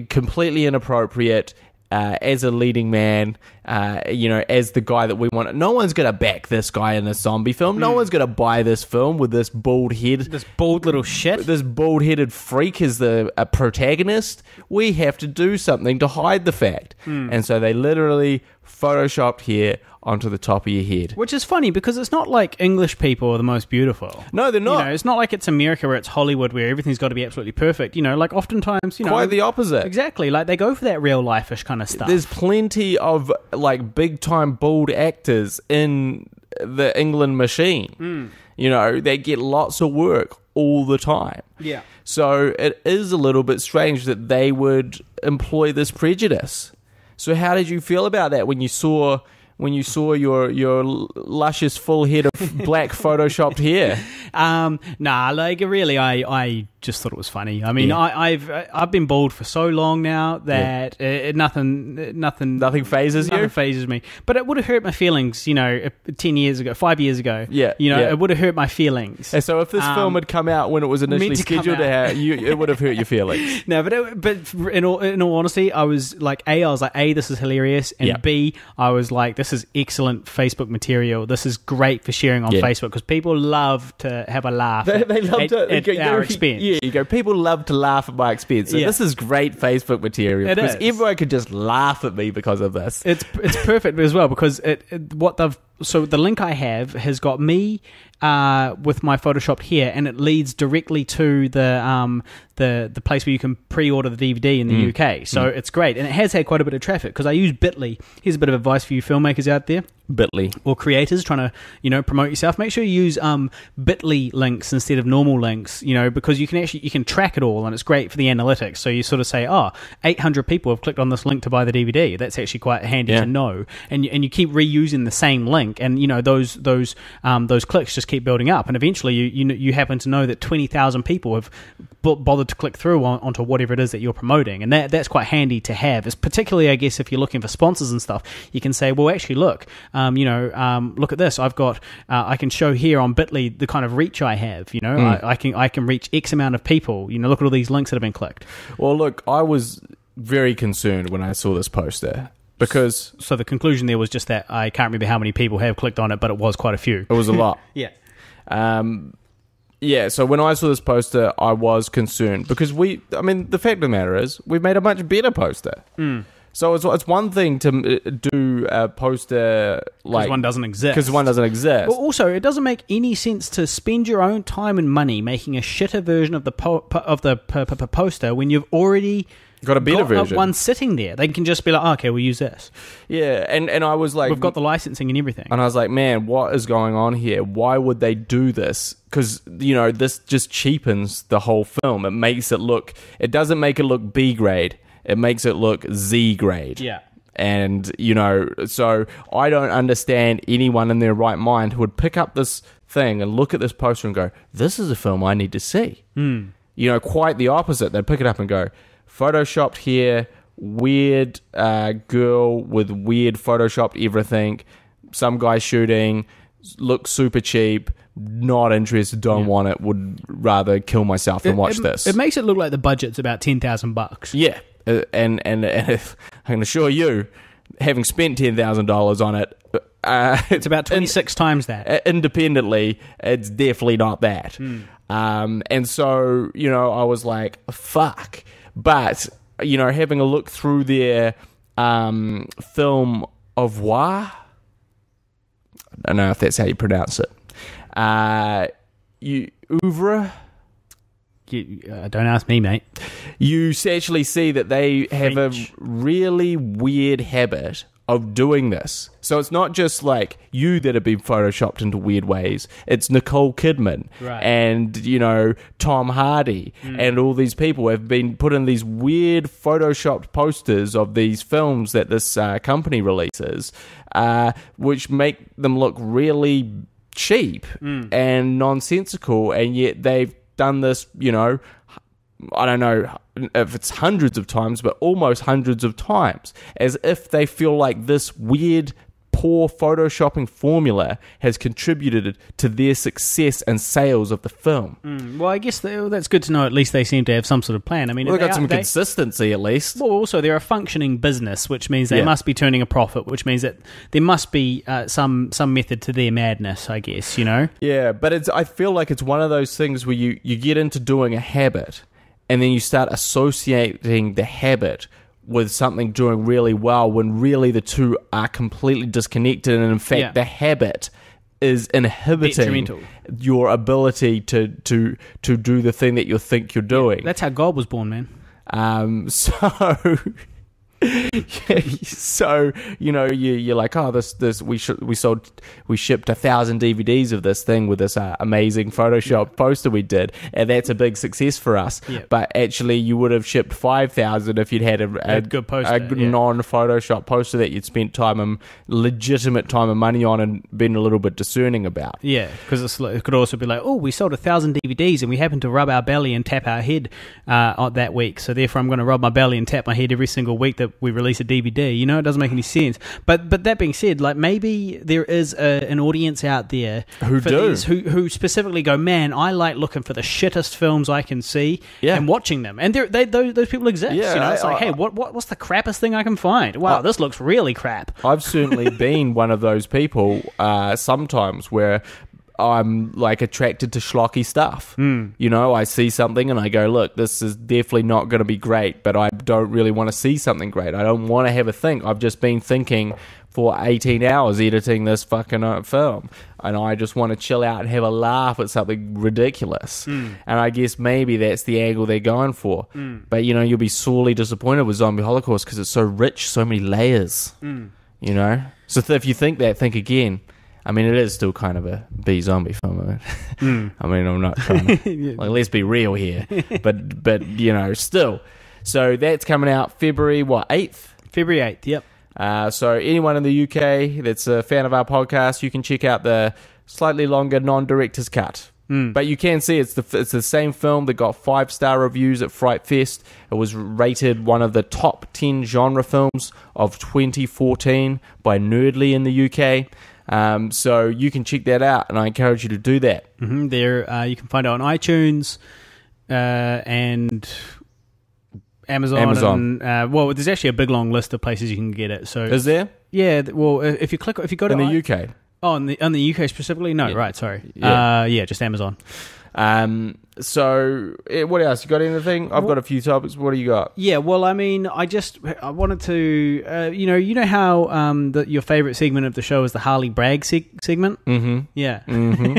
completely inappropriate. As a leading man, as the guy that we want. No one's going to back this guy in a zombie film. No one's going to buy this film with this bald head. This bald little shit. This bald-headed freak is the protagonist. We have to do something to hide the fact. And so they literally photoshopped hair onto the top of your head. Which is funny because it's not like English people are the most beautiful. No, they're not. It's not like it's America where it's Hollywood where everything's got to be absolutely perfect. Like oftentimes, quite the opposite. Exactly. Like they go for that real life-ish kind of stuff. There's plenty of like big-time bald actors in the England machine. They get lots of work all the time. Yeah. So it is a little bit strange that they would employ this prejudice. So how did you feel about that when you saw your luscious full head of black photoshopped hair? Really, I just thought it was funny. I mean, I've been bald for so long now that nothing phases you. Nothing phases me. But it would have hurt my feelings, 10 years ago, 5 years ago. It would have hurt my feelings. And so if this film had come out when it was initially scheduled to have, it would have hurt your feelings. No, but in all honesty, I was like, this is hilarious, and B, I was like, this is excellent Facebook material. This is great for sharing on Facebook because people love to have a laugh. They love at our expense. Yeah, you go, people love to laugh at my expense. So this is great Facebook material because everyone could just laugh at me because of this. It's perfect as well because what they've so the link I have has got me with my photoshopped hair, and it leads directly to the place where you can pre-order the DVD in the UK. So it's great, and it has had quite a bit of traffic because I use Bitly. Here's a bit of advice for you filmmakers out there. Bitly. Or creators trying to, promote yourself. Make sure you use Bitly links instead of normal links, because you can track it all, and it's great for the analytics. So you sort of say, 800 people have clicked on this link to buy the DVD. That's actually quite handy to know. And you keep reusing the same link, and those clicks just keep building up, and eventually you happen to know that 20,000 people have bothered to click through onto whatever it is that you're promoting, and that's quite handy to have. It's particularly, I guess, if you're looking for sponsors and stuff, you can say, well, actually, look, look at this. I've got, I can show here on Bitly the kind of reach I have. I can reach X amount of people. Look at all these links that have been clicked. Well, look, I was very concerned when I saw this poster. Because so the conclusion there was just that I can't remember how many people have clicked on it, but it was quite a few. It was a lot. Yeah. So when I saw this poster, I was concerned because the fact of the matter is, we've made a much better poster. So it's one thing to do a poster like... Because one doesn't exist. Because one doesn't exist. But also, it doesn't make any sense to spend your own time and money making a shitter version of the poster when you've already... got a better version. One sitting there. They can just be like, okay, we'll use this. Yeah, and I was like... We've got the licensing and everything. And I was like, man, what is going on here? Why would they do this? Because, this just cheapens the whole film. It makes it look... It doesn't make it look B grade. It makes it look Z grade. Yeah. And, so I don't understand anyone in their right mind who would pick up this thing and look at this poster and go, this is a film I need to see. Quite the opposite. They'd pick it up and go... Photoshopped here, weird girl with weird photoshopped everything, some guy shooting, looks super cheap, not interested, don't want it, would rather kill myself than watch this. It makes it look like the budget's about $10,000. Yeah, and if, I can assure you, having spent $10,000 on it, it's about 26 times that. Independently, it's definitely not that. And so, I was like, fuck. But, having a look through their film au revoir, I don't know if that's how you pronounce it. Oeuvre? Don't ask me, mate. You actually see that they have a really weird habit of doing this. So it's not just like you that have been photoshopped into weird ways. It's Nicole Kidman and, Tom Hardy and all these people have been put in these weird photoshopped posters of these films that this company releases, which make them look really cheap and nonsensical, and yet they've done this, I don't know if it's hundreds of times, but almost hundreds of times, as if they feel like this weird, poor photoshopping formula has contributed to their success and sales of the film. Well, I guess that's good to know. At least they seem to have some sort of plan. I mean, they've got some consistency, at least. Well, also, they're a functioning business, which means they must be turning a profit, which means that there must be some method to their madness, I guess, Yeah, but I feel like it's one of those things where you get into doing a habit, and then you start associating the habit with something doing really well when really the two are completely disconnected, and in fact the habit is inhibiting your ability to do the thing that you think you're doing. That's how God was born, man. So you're like, oh, this we shipped 1,000 DVDs of this thing with this amazing Photoshop poster we did, and that's a big success for us. But actually, you would have shipped 5,000 if you'd had a good poster, non-Photoshop poster that you'd spent legitimate time and money on, and been a little bit discerning about. Yeah, because it could also be like, oh, we sold 1,000 DVDs and we happened to rub our belly and tap our head that week, so therefore I'm going to rub my belly and tap my head every single week that we release a DVD. It doesn't make any sense. But that being said, like, maybe there is an audience out there who specifically go, man, I like looking for the shittest films I can see and watching them. And those people exist. Yeah, it's like, hey, what's the crappest thing I can find? Wow, this looks really crap. I've certainly been one of those people sometimes where I'm like attracted to schlocky stuff. You know, I see something and I go, look, this is definitely not going to be great, but I don't really want to see something great. I don't want to have a think. I've just been thinking for 18 hours editing this fucking film, and I just want to chill out and have a laugh at something ridiculous. And I guess maybe that's the angle they're going for. But, you know, you'll be sorely disappointed with Zombie Holocaust because it's so rich, so many layers, you know? So if you think that, think again. I mean, it is still kind of a B-zombie film. I mean, I'm not trying to... like, let's be real here. But you know, still. So that's coming out February, 8th? February 8th, yep. So anyone in the UK that's a fan of our podcast, you can check out the slightly longer non-director's cut. But you can see it's the same film that got 5-star reviews at Fright Fest. It was rated one of the top 10 genre films of 2014 by Nerdly in the UK. So you can check that out, and I encourage you to do that. There, you can find it on iTunes and Amazon. And, well, there's actually a big long list of places you can get it. So is there? Yeah. Well, if you go to in the UK. Oh, in the UK specifically? No, right. Sorry. Yeah. Yeah, just Amazon. So what else? You got anything? I've got a few topics. What do you got? Yeah, well, I mean, I wanted to, you know how your favorite segment of the show is the Harley brag segment? Mm-hmm. Yeah. Mm-hmm.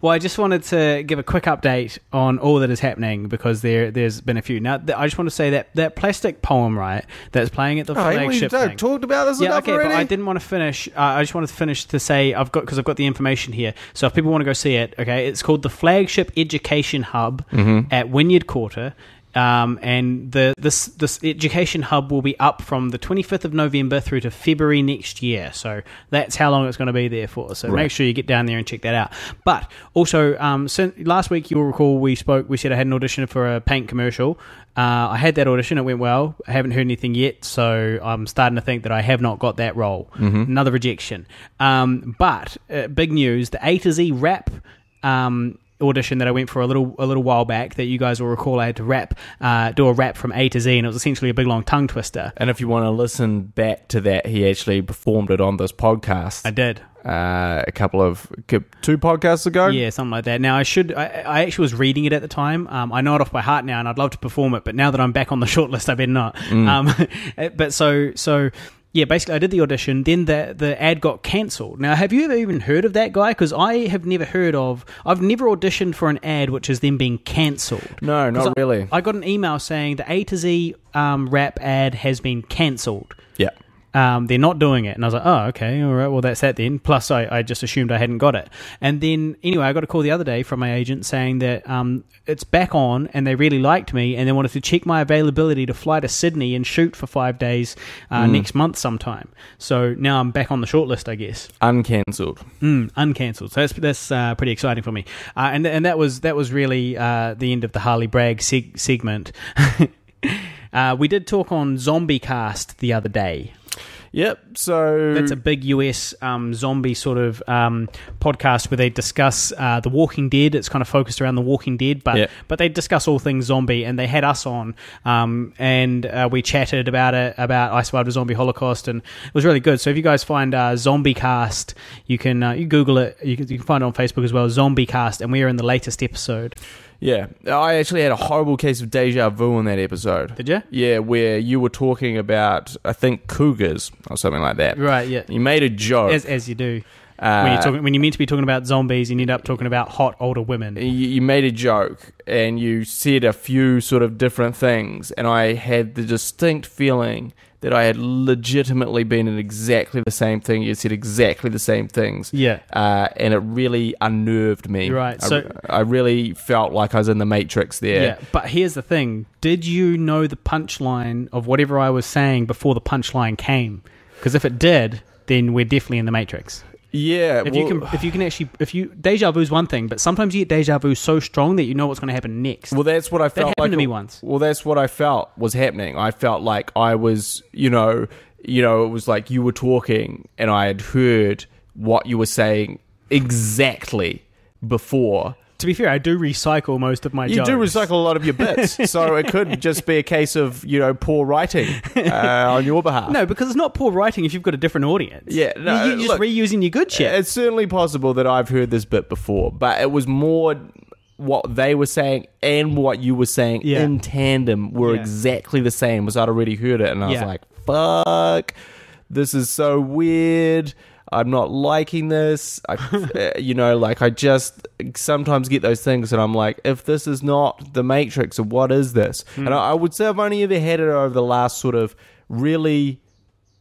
Well, I just wanted to give a quick update on all that is happening because there's been a few. Now, I just want to say that plastic poem, right, that's playing at the flagship thing. Talked about this enough already? But I didn't want to finish. I just wanted to finish to say because I've got the information here. So if people want to go see it, okay, it's called the Flagship Education Hub at Wynyard Quarter. And this education hub will be up from the 25th of November through to February next year. So that's how long it's going to be there for. So make sure you get down there and check that out. But also, last week you'll recall we said I had an audition for a paint commercial. I had that audition. It went well. I haven't heard anything yet, so I'm starting to think that I have not got that role. Another rejection. But big news: the A to Z rap audition that I went for a little while back that you guys will recall, I had to do a rap from A to Z, and it was essentially a big long tongue twister. And if you want to listen back to that, he actually performed it on this podcast. I did. Two podcasts ago? Yeah, something like that. Now, I actually was reading it at the time. I know it off by heart now, and I'd love to perform it, but now that I'm back on the shortlist, I better not. But so... Yeah, basically, I did the audition, then the ad got cancelled. Now, have you ever even heard of that guy? Because I have never I've never auditioned for an ad which has then been cancelled. No, not really. I got an email saying the A to Z rap ad has been cancelled. Yeah. They're not doing it. And I was like, oh, okay, all right, well, that's that then. Plus, I just assumed I hadn't got it. And then, anyway, I got a call the other day from my agent saying that it's back on and they really liked me and they wanted to check my availability to fly to Sydney and shoot for 5 days next month sometime. So now I'm back on the shortlist, I guess. Uncancelled. Uncancelled. So that's pretty exciting for me. And that was really the end of the Harley brag segment. We did talk on Zombie Cast the other day. Yep, so... That's a big US zombie sort of podcast where they discuss The Walking Dead. It's kind of focused around The Walking Dead, but they discuss all things zombie, and they had us on, and we chatted about I Survived a Zombie Holocaust, and it was really good. So if you guys find Zombie Cast, you can you Google it. You can find it on Facebook as well, Zombie Cast, and we are in the latest episode. Yeah, I actually had a horrible case of deja vu in that episode. Did you? Yeah, where you were talking about, I think, cougars or something like that. Right, yeah. You made a joke. As you do. When you're meant to be talking about zombies, you end up talking about hot older women. You made a joke, and you said a few sort of different things, and I had the distinct feeling that I had legitimately been in exactly the same thing. You said exactly the same things. Yeah. And it really unnerved me. Right. I really felt like I was in the Matrix there. Yeah, but here's the thing. Did you know the punchline of whatever I was saying before the punchline came? Because if it did, then we're definitely in the Matrix. Yeah. Deja vu is one thing, but sometimes you get deja vu so strong that you know what's going to happen next. Well, that's what I felt. That happened to me once. Well, that's what I felt was happening. I felt like I was, it was like you were talking and I had heard what you were saying exactly before To be fair, I do recycle most of my You jokes. do recycle a lot of your bits, so it could just be a case of, poor writing on your behalf. No, because it's not poor writing if you've got a different audience. Yeah, no, You're just reusing your good shit. It's certainly possible that I've heard this bit before, but it was more what they were saying and what you were saying in tandem were exactly the same, was I'd already heard it, and I was like, fuck, this is so weird. I'm not liking this. I just sometimes get those things and I'm like, if this is not The Matrix, what is this? And I would say I've only ever had it over the last sort of really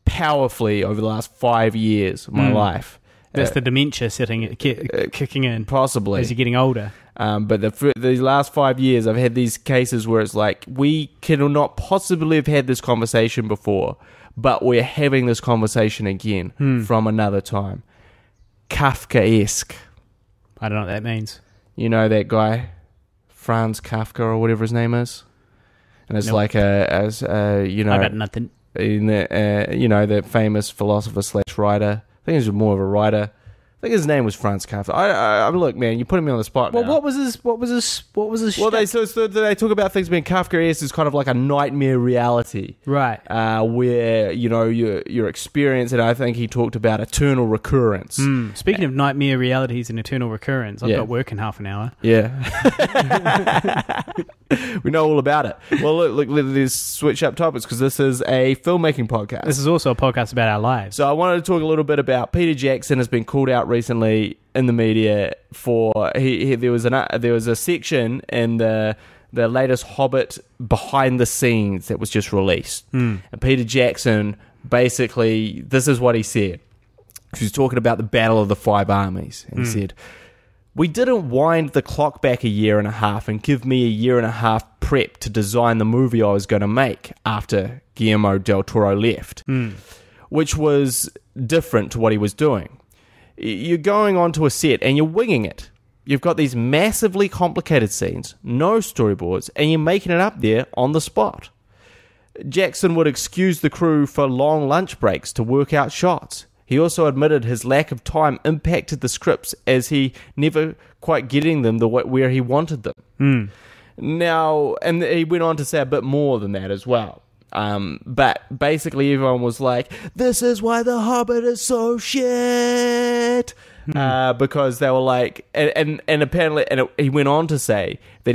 powerfully over the last 5 years of my life. That's the dementia kicking in. Possibly. As you're getting older. But these last 5 years, I've had these cases where it's like, we cannot possibly have had this conversation before, but we're having this conversation again from another time. Kafkaesque. I don't know what that means. You know that guy, Franz Kafka or whatever his name is? And it's like I got nothing. The famous philosopher / writer. I think he's more of a writer. I think his name was Franz Kafka. I look, man, you're putting me on the spot. Well, now. what was his? Well, they talk about things being Kafkaesque as kind of like a nightmare reality, right? Where your experience, and I think he talked about eternal recurrence. Speaking of nightmare realities and eternal recurrence, I've got work in half an hour. Yeah, we know all about it. Well, look, let's switch up topics because this is a filmmaking podcast. This is also a podcast about our lives. So I wanted to talk a little bit about Peter Jackson has been called out recently in the media for there was a section in the latest Hobbit behind the scenes that was just released, and Peter Jackson basically, this is what he said. He was talking about the Battle of the Five Armies, and he said, "We didn't wind the clock back a year and a half and give me a year and a half prep to design the movie I was going to make after Guillermo del Toro left," which was different to what he was doing. You're going onto a set and you're winging it. You've got these massively complicated scenes, no storyboards, and you're making it up there on the spot. Jackson would excuse the crew for long lunch breaks to work out shots. He also admitted his lack of time impacted the scripts as he never quite getting them where he wanted them. Now, and he went on to say a bit more than that as well. But basically everyone was like, this is why The Hobbit is so shit. Because they were like, and apparently, he went on to say that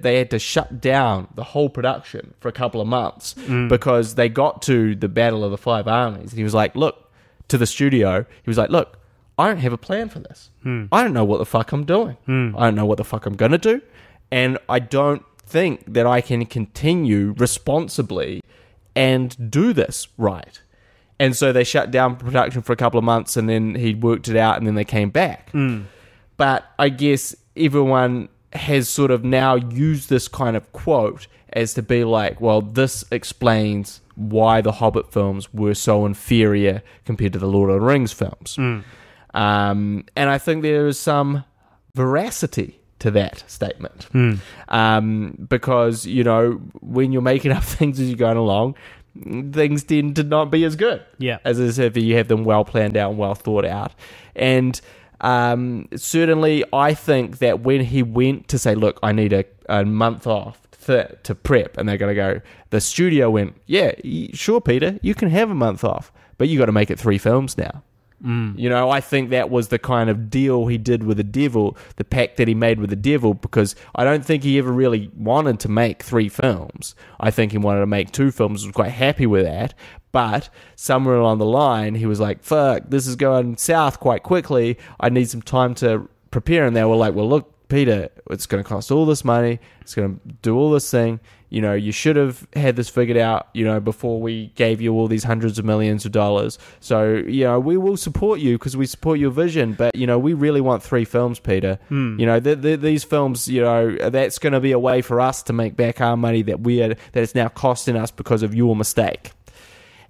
they had to shut down the whole production for a couple of months because they got to the Battle of the Five Armies. And he was like, look, to the studio, he was like, look, I don't have a plan for this. I don't know what the fuck I'm doing. I don't know what the fuck I'm going to do. And I don't think that I can continue responsibly and do this right. And so they shut down production for a couple of months and then he worked it out and then they came back. But I guess everyone has sort of now used this kind of quote as to be like, well, this explains why the Hobbit films were so inferior compared to the Lord of the Rings films. And I think there is some veracity to that statement. Because, when you're making up things as you're going along, things tend to not be as good. Yeah. As if you have them well planned out and well thought out. And certainly I think that when he went to say, look, I need a month off to prep, and they're going to go, the studio went, yeah, sure, Peter, you can have a month off, but you got to make it 3 films now. I think that was the kind of deal he did with the devil, the pact that he made with the devil, because I don't think he ever really wanted to make 3 films. I think he wanted to make 2 films, was quite happy with that, but somewhere along the line, he was like, fuck, this is going south quite quickly, I need some time to prepare, and they were like, well, look, Peter, it's going to cost all this money, it's going to do all this thing, you should have had this figured out, before we gave you all these hundreds of millions of dollars. So, we will support you because we support your vision, but, we really want 3 films, Peter. These films, that's going to be a way for us to make back our money that it's now costing us because of your mistake.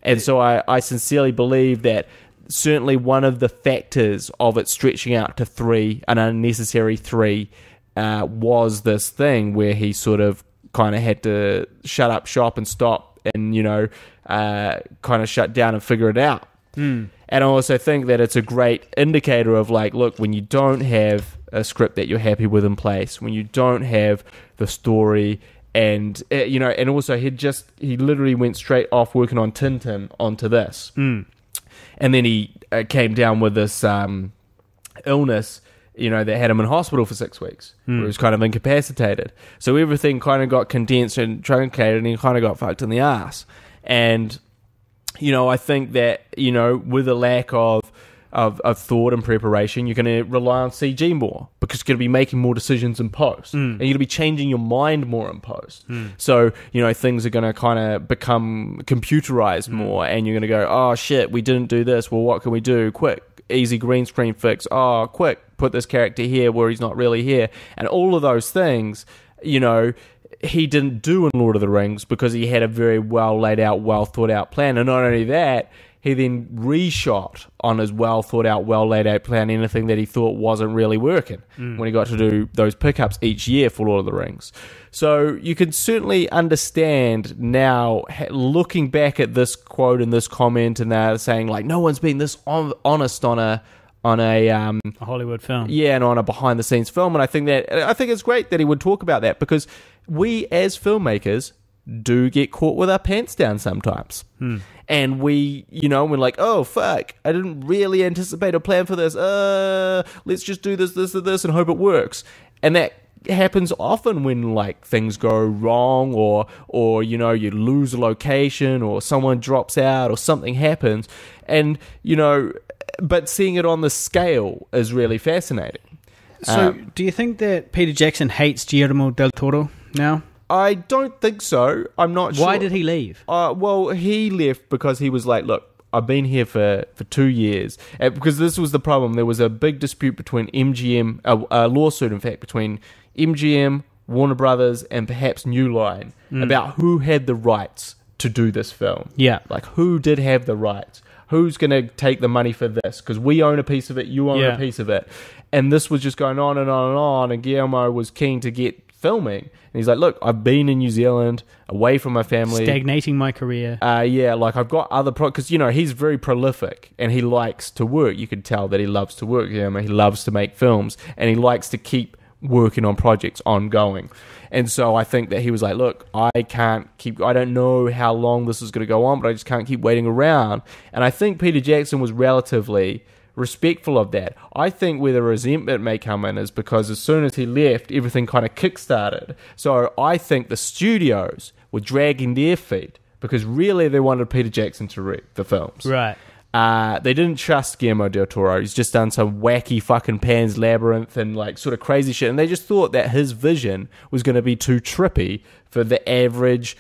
And so I sincerely believe that certainly one of the factors of it stretching out to 3, an unnecessary 3, was this thing where he sort of kind of had to shut up shop and stop and, kind of shut down and figure it out. And And I also think that it's a great indicator of like, look, when you don't have a script that you're happy with in place, when you don't have the story, and and also he literally went straight off working on Tintin onto this, and then he came down with this illness, that had him in hospital for 6 weeks, where he was kind of incapacitated. So everything kind of got condensed and truncated, and he kind of got fucked in the ass. And I think that, with a lack of thought and preparation, you're going to rely on CG more because you're going to be making more decisions in post, and you're going to be changing your mind more in post. So, things are going to kind of become computerized more, and you're going to go, oh shit, we didn't do this. Well, what can we do? Quick, easy green screen fix. Oh, quick, put this character here where he's not really here. And all of those things, he didn't do in Lord of the Rings because he had a very well laid out, well thought out plan. And not only that, he then reshot on his well thought out, well laid out plan anything that he thought wasn't really working when he got to do those pickups each year for Lord of the Rings. So you can certainly understand now, looking back at this quote and this comment, and they're saying like, no one's been this honest on a Hollywood film. Yeah, and on a behind the scenes film. And I think it's great that he would talk about that, because we as filmmakers do get caught with our pants down sometimes. And we, we're like, oh fuck, I didn't really anticipate or plan for this. Let's just do this and hope it works. And that happens often when like things go wrong, or you lose a location, or someone drops out, or something happens. And but seeing it on the scale is really fascinating. So, do you think that Peter Jackson hates Guillermo del Toro now? I don't think so. I'm not sure. Why did he leave? Well, he left because he was like, look, I've been here for 2 years. Because this was the problem. There was a big dispute between MGM, a lawsuit, in fact, between MGM, Warner Brothers, and perhaps New Line about who had the rights to do this film. Yeah. Like, who did have the rights? Who's going to take the money for this? Because we own a piece of it, you own a piece of it. And this was just going on and on and on, and Guillermo was keen to get filming. And he's like, look, I've been in New Zealand, away from my family. Stagnating my career. Like I've got other because, he's very prolific, and he likes to work. You could tell that he loves to work. He loves to make films, and he likes to keep working on projects ongoing. And so I think that he was like, look, I don't know how long this is going to go on, but I just can't keep waiting around. And I think Peter Jackson was relatively respectful of that. I think where the resentment may come in is because as soon as he left, everything kind of kick-started. So I think the studios were dragging their feet because really they wanted Peter Jackson to direct the films. Right. They didn't trust Guillermo del Toro. He's just done some wacky fucking Pan's Labyrinth and like sort of crazy shit. And they just thought that his vision was going to be too trippy for the average,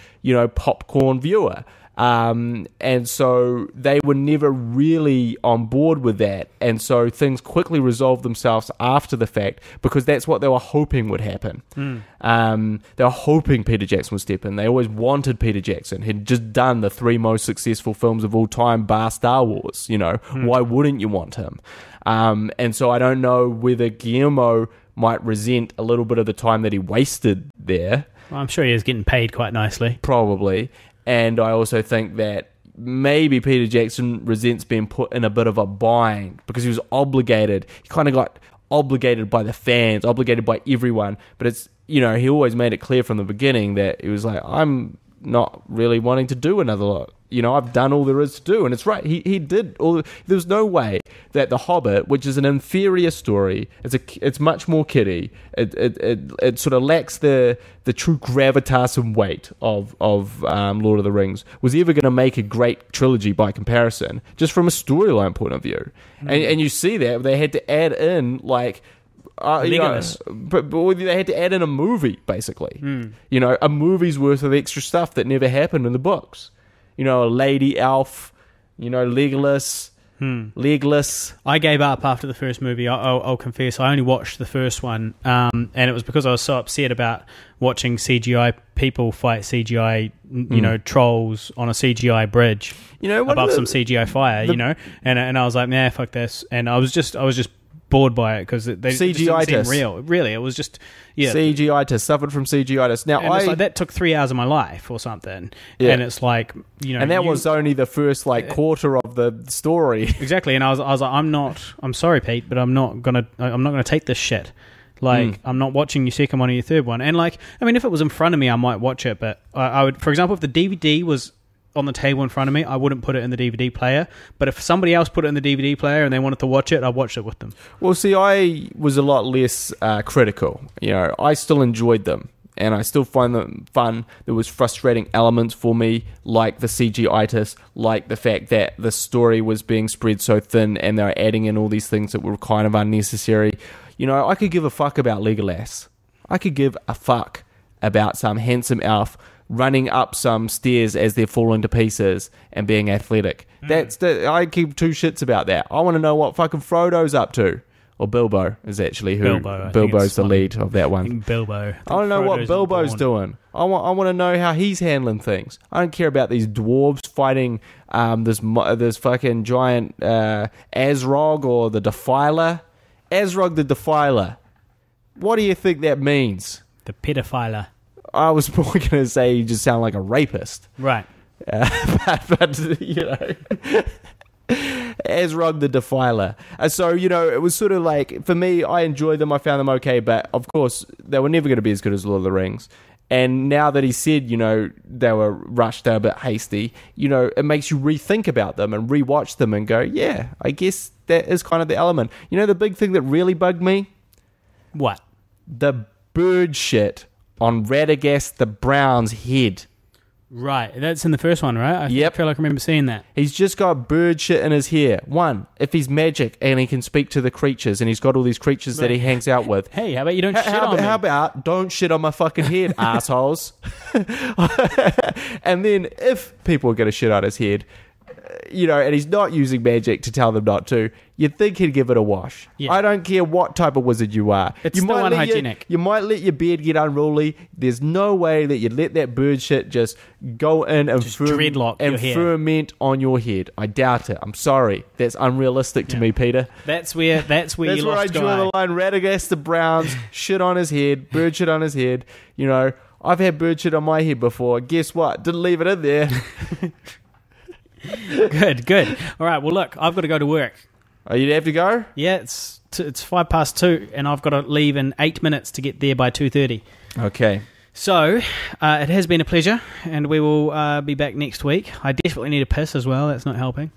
popcorn viewer. And so they were never really on board with that. And so things quickly resolved themselves after the fact because that's what they were hoping would happen. They were hoping Peter Jackson would step in. They always wanted Peter Jackson. He'd just done the 3 most successful films of all time, bar Star Wars. Why wouldn't you want him? And so I don't know whether Guillermo might resent a little bit of the time that he wasted there. Well, I'm sure he was getting paid quite nicely. Probably. And I also think that maybe Peter Jackson resents being put in a bit of a bind because he was obligated. He kind of got obligated by the fans, obligated by everyone. But it's, he always made it clear from the beginning that he was like, I'm not really wanting to do another lot. I've done all there is to do. And it's right. He did all. There's no way that The Hobbit, which is an inferior story, it's much more kiddie. It sort of lacks the true gravitas and weight of Lord of the Rings, was ever going to make a great trilogy by comparison, just from a storyline point of view. And you see that they had to add in like. But they had to add in a movie, basically. A movie's worth of extra stuff that never happened in the books. A lady elf, Legolas. I gave up after the first movie. I'll confess. I only watched the first one, and it was because I was so upset about watching CGI people fight CGI, trolls on a CGI bridge, above some CGI fire, and I was like, nah, fuck this. And I was just bored by it because they just didn't seem CGI-tis. real. Really, it was just CGI-tis, suffered from CGI-tis. Now, and it's like, that took 3 hours of my life or something. Yeah. And it's like, and that was only the first quarter of the story. Exactly. And I was like, I'm sorry, Pete, but I'm not gonna take this shit. Like, I'm not watching your second one or your third one. And like, I mean, if it was in front of me, I might watch it, but I would, for example, if the DVD was on the table in front of me, I wouldn't put it in the DVD player. But if somebody else put it in the DVD player and they wanted to watch it, I'd watch it with them. Well, see, I was a lot less critical. I still enjoyed them, and I still find them fun. There was frustrating elements for me, like the CGI-tis, like the fact that the story was being spread so thin, and they were adding in all these things that were kind of unnecessary. I could give a fuck about Legolas. I could give a fuck about some handsome elf running up some stairs as they're falling to pieces and being athletic. I keep two shits about that. I want to know what fucking Frodo's up to. Or Bilbo is actually who. Bilbo's the lead of that one. Bilbo. I want to know what Bilbo's doing. I want to know how he's handling things. I don't care about these dwarves fighting this fucking giant Azrog or the Defiler. Azrog the Defiler. What do you think that means? The pedophiler. I was probably going to say you just sound like a rapist. Right. But Azrog the Defiler. So, it was sort of like, for me, I enjoyed them. I found them okay. But, of course, they were never going to be as good as Lord of the Rings. And now that he said, they were rushed, they were a bit hasty, it makes you rethink about them and rewatch them and go, yeah, I guess that is kind of the element. The big thing that really bugged me? What? The bird shit on Radagast the Brown's head. Right, that's in the first one, right? I feel like I remember seeing that. He's just got bird shit in his hair. One, if he's magic and he can speak to the creatures and he's got all these creatures that he hangs out with. Hey, how about you don't shit on me? How about don't shit on my fucking head, assholes? And then if people are going to shit on his head, and he's not using magic to tell them not to, you'd think he'd give it a wash. Yeah. I don't care what type of wizard you are. It's still unhygienic. You might let your beard get unruly. There's no way that you'd let that bird shit just go in and ferment on your head. I doubt it. I'm sorry. That's unrealistic to me, Peter. That's where you lost I draw the line. Radagast the Brown's shit on his head, bird shit on his head. I've had bird shit on my head before. Guess what? Didn't leave it in there. Good. All right, well, look, I've got to go to work. Oh, you have to go? Yeah, it's 2:05, and I've got to leave in 8 minutes to get there by 2:30. Okay. So, it has been a pleasure, and we will be back next week. I desperately need a piss as well. That's not helping.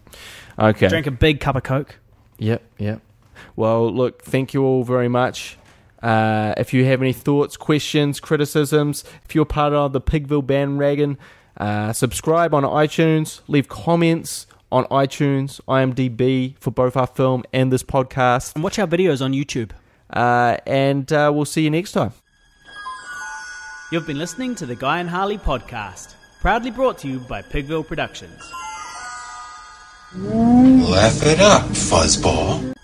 Okay. Drank a big cup of Coke. Yep. Well, look, thank you all very much. If you have any thoughts, questions, criticisms, if you're part of the Pigville bandwagon, subscribe on iTunes, leave comments on iTunes, IMDb for both our film and this podcast. And watch our videos on YouTube. And we'll see you next time. You've been listening to the Guy and Harley podcast, proudly brought to you by Pigville Productions. Laugh it up, fuzzball.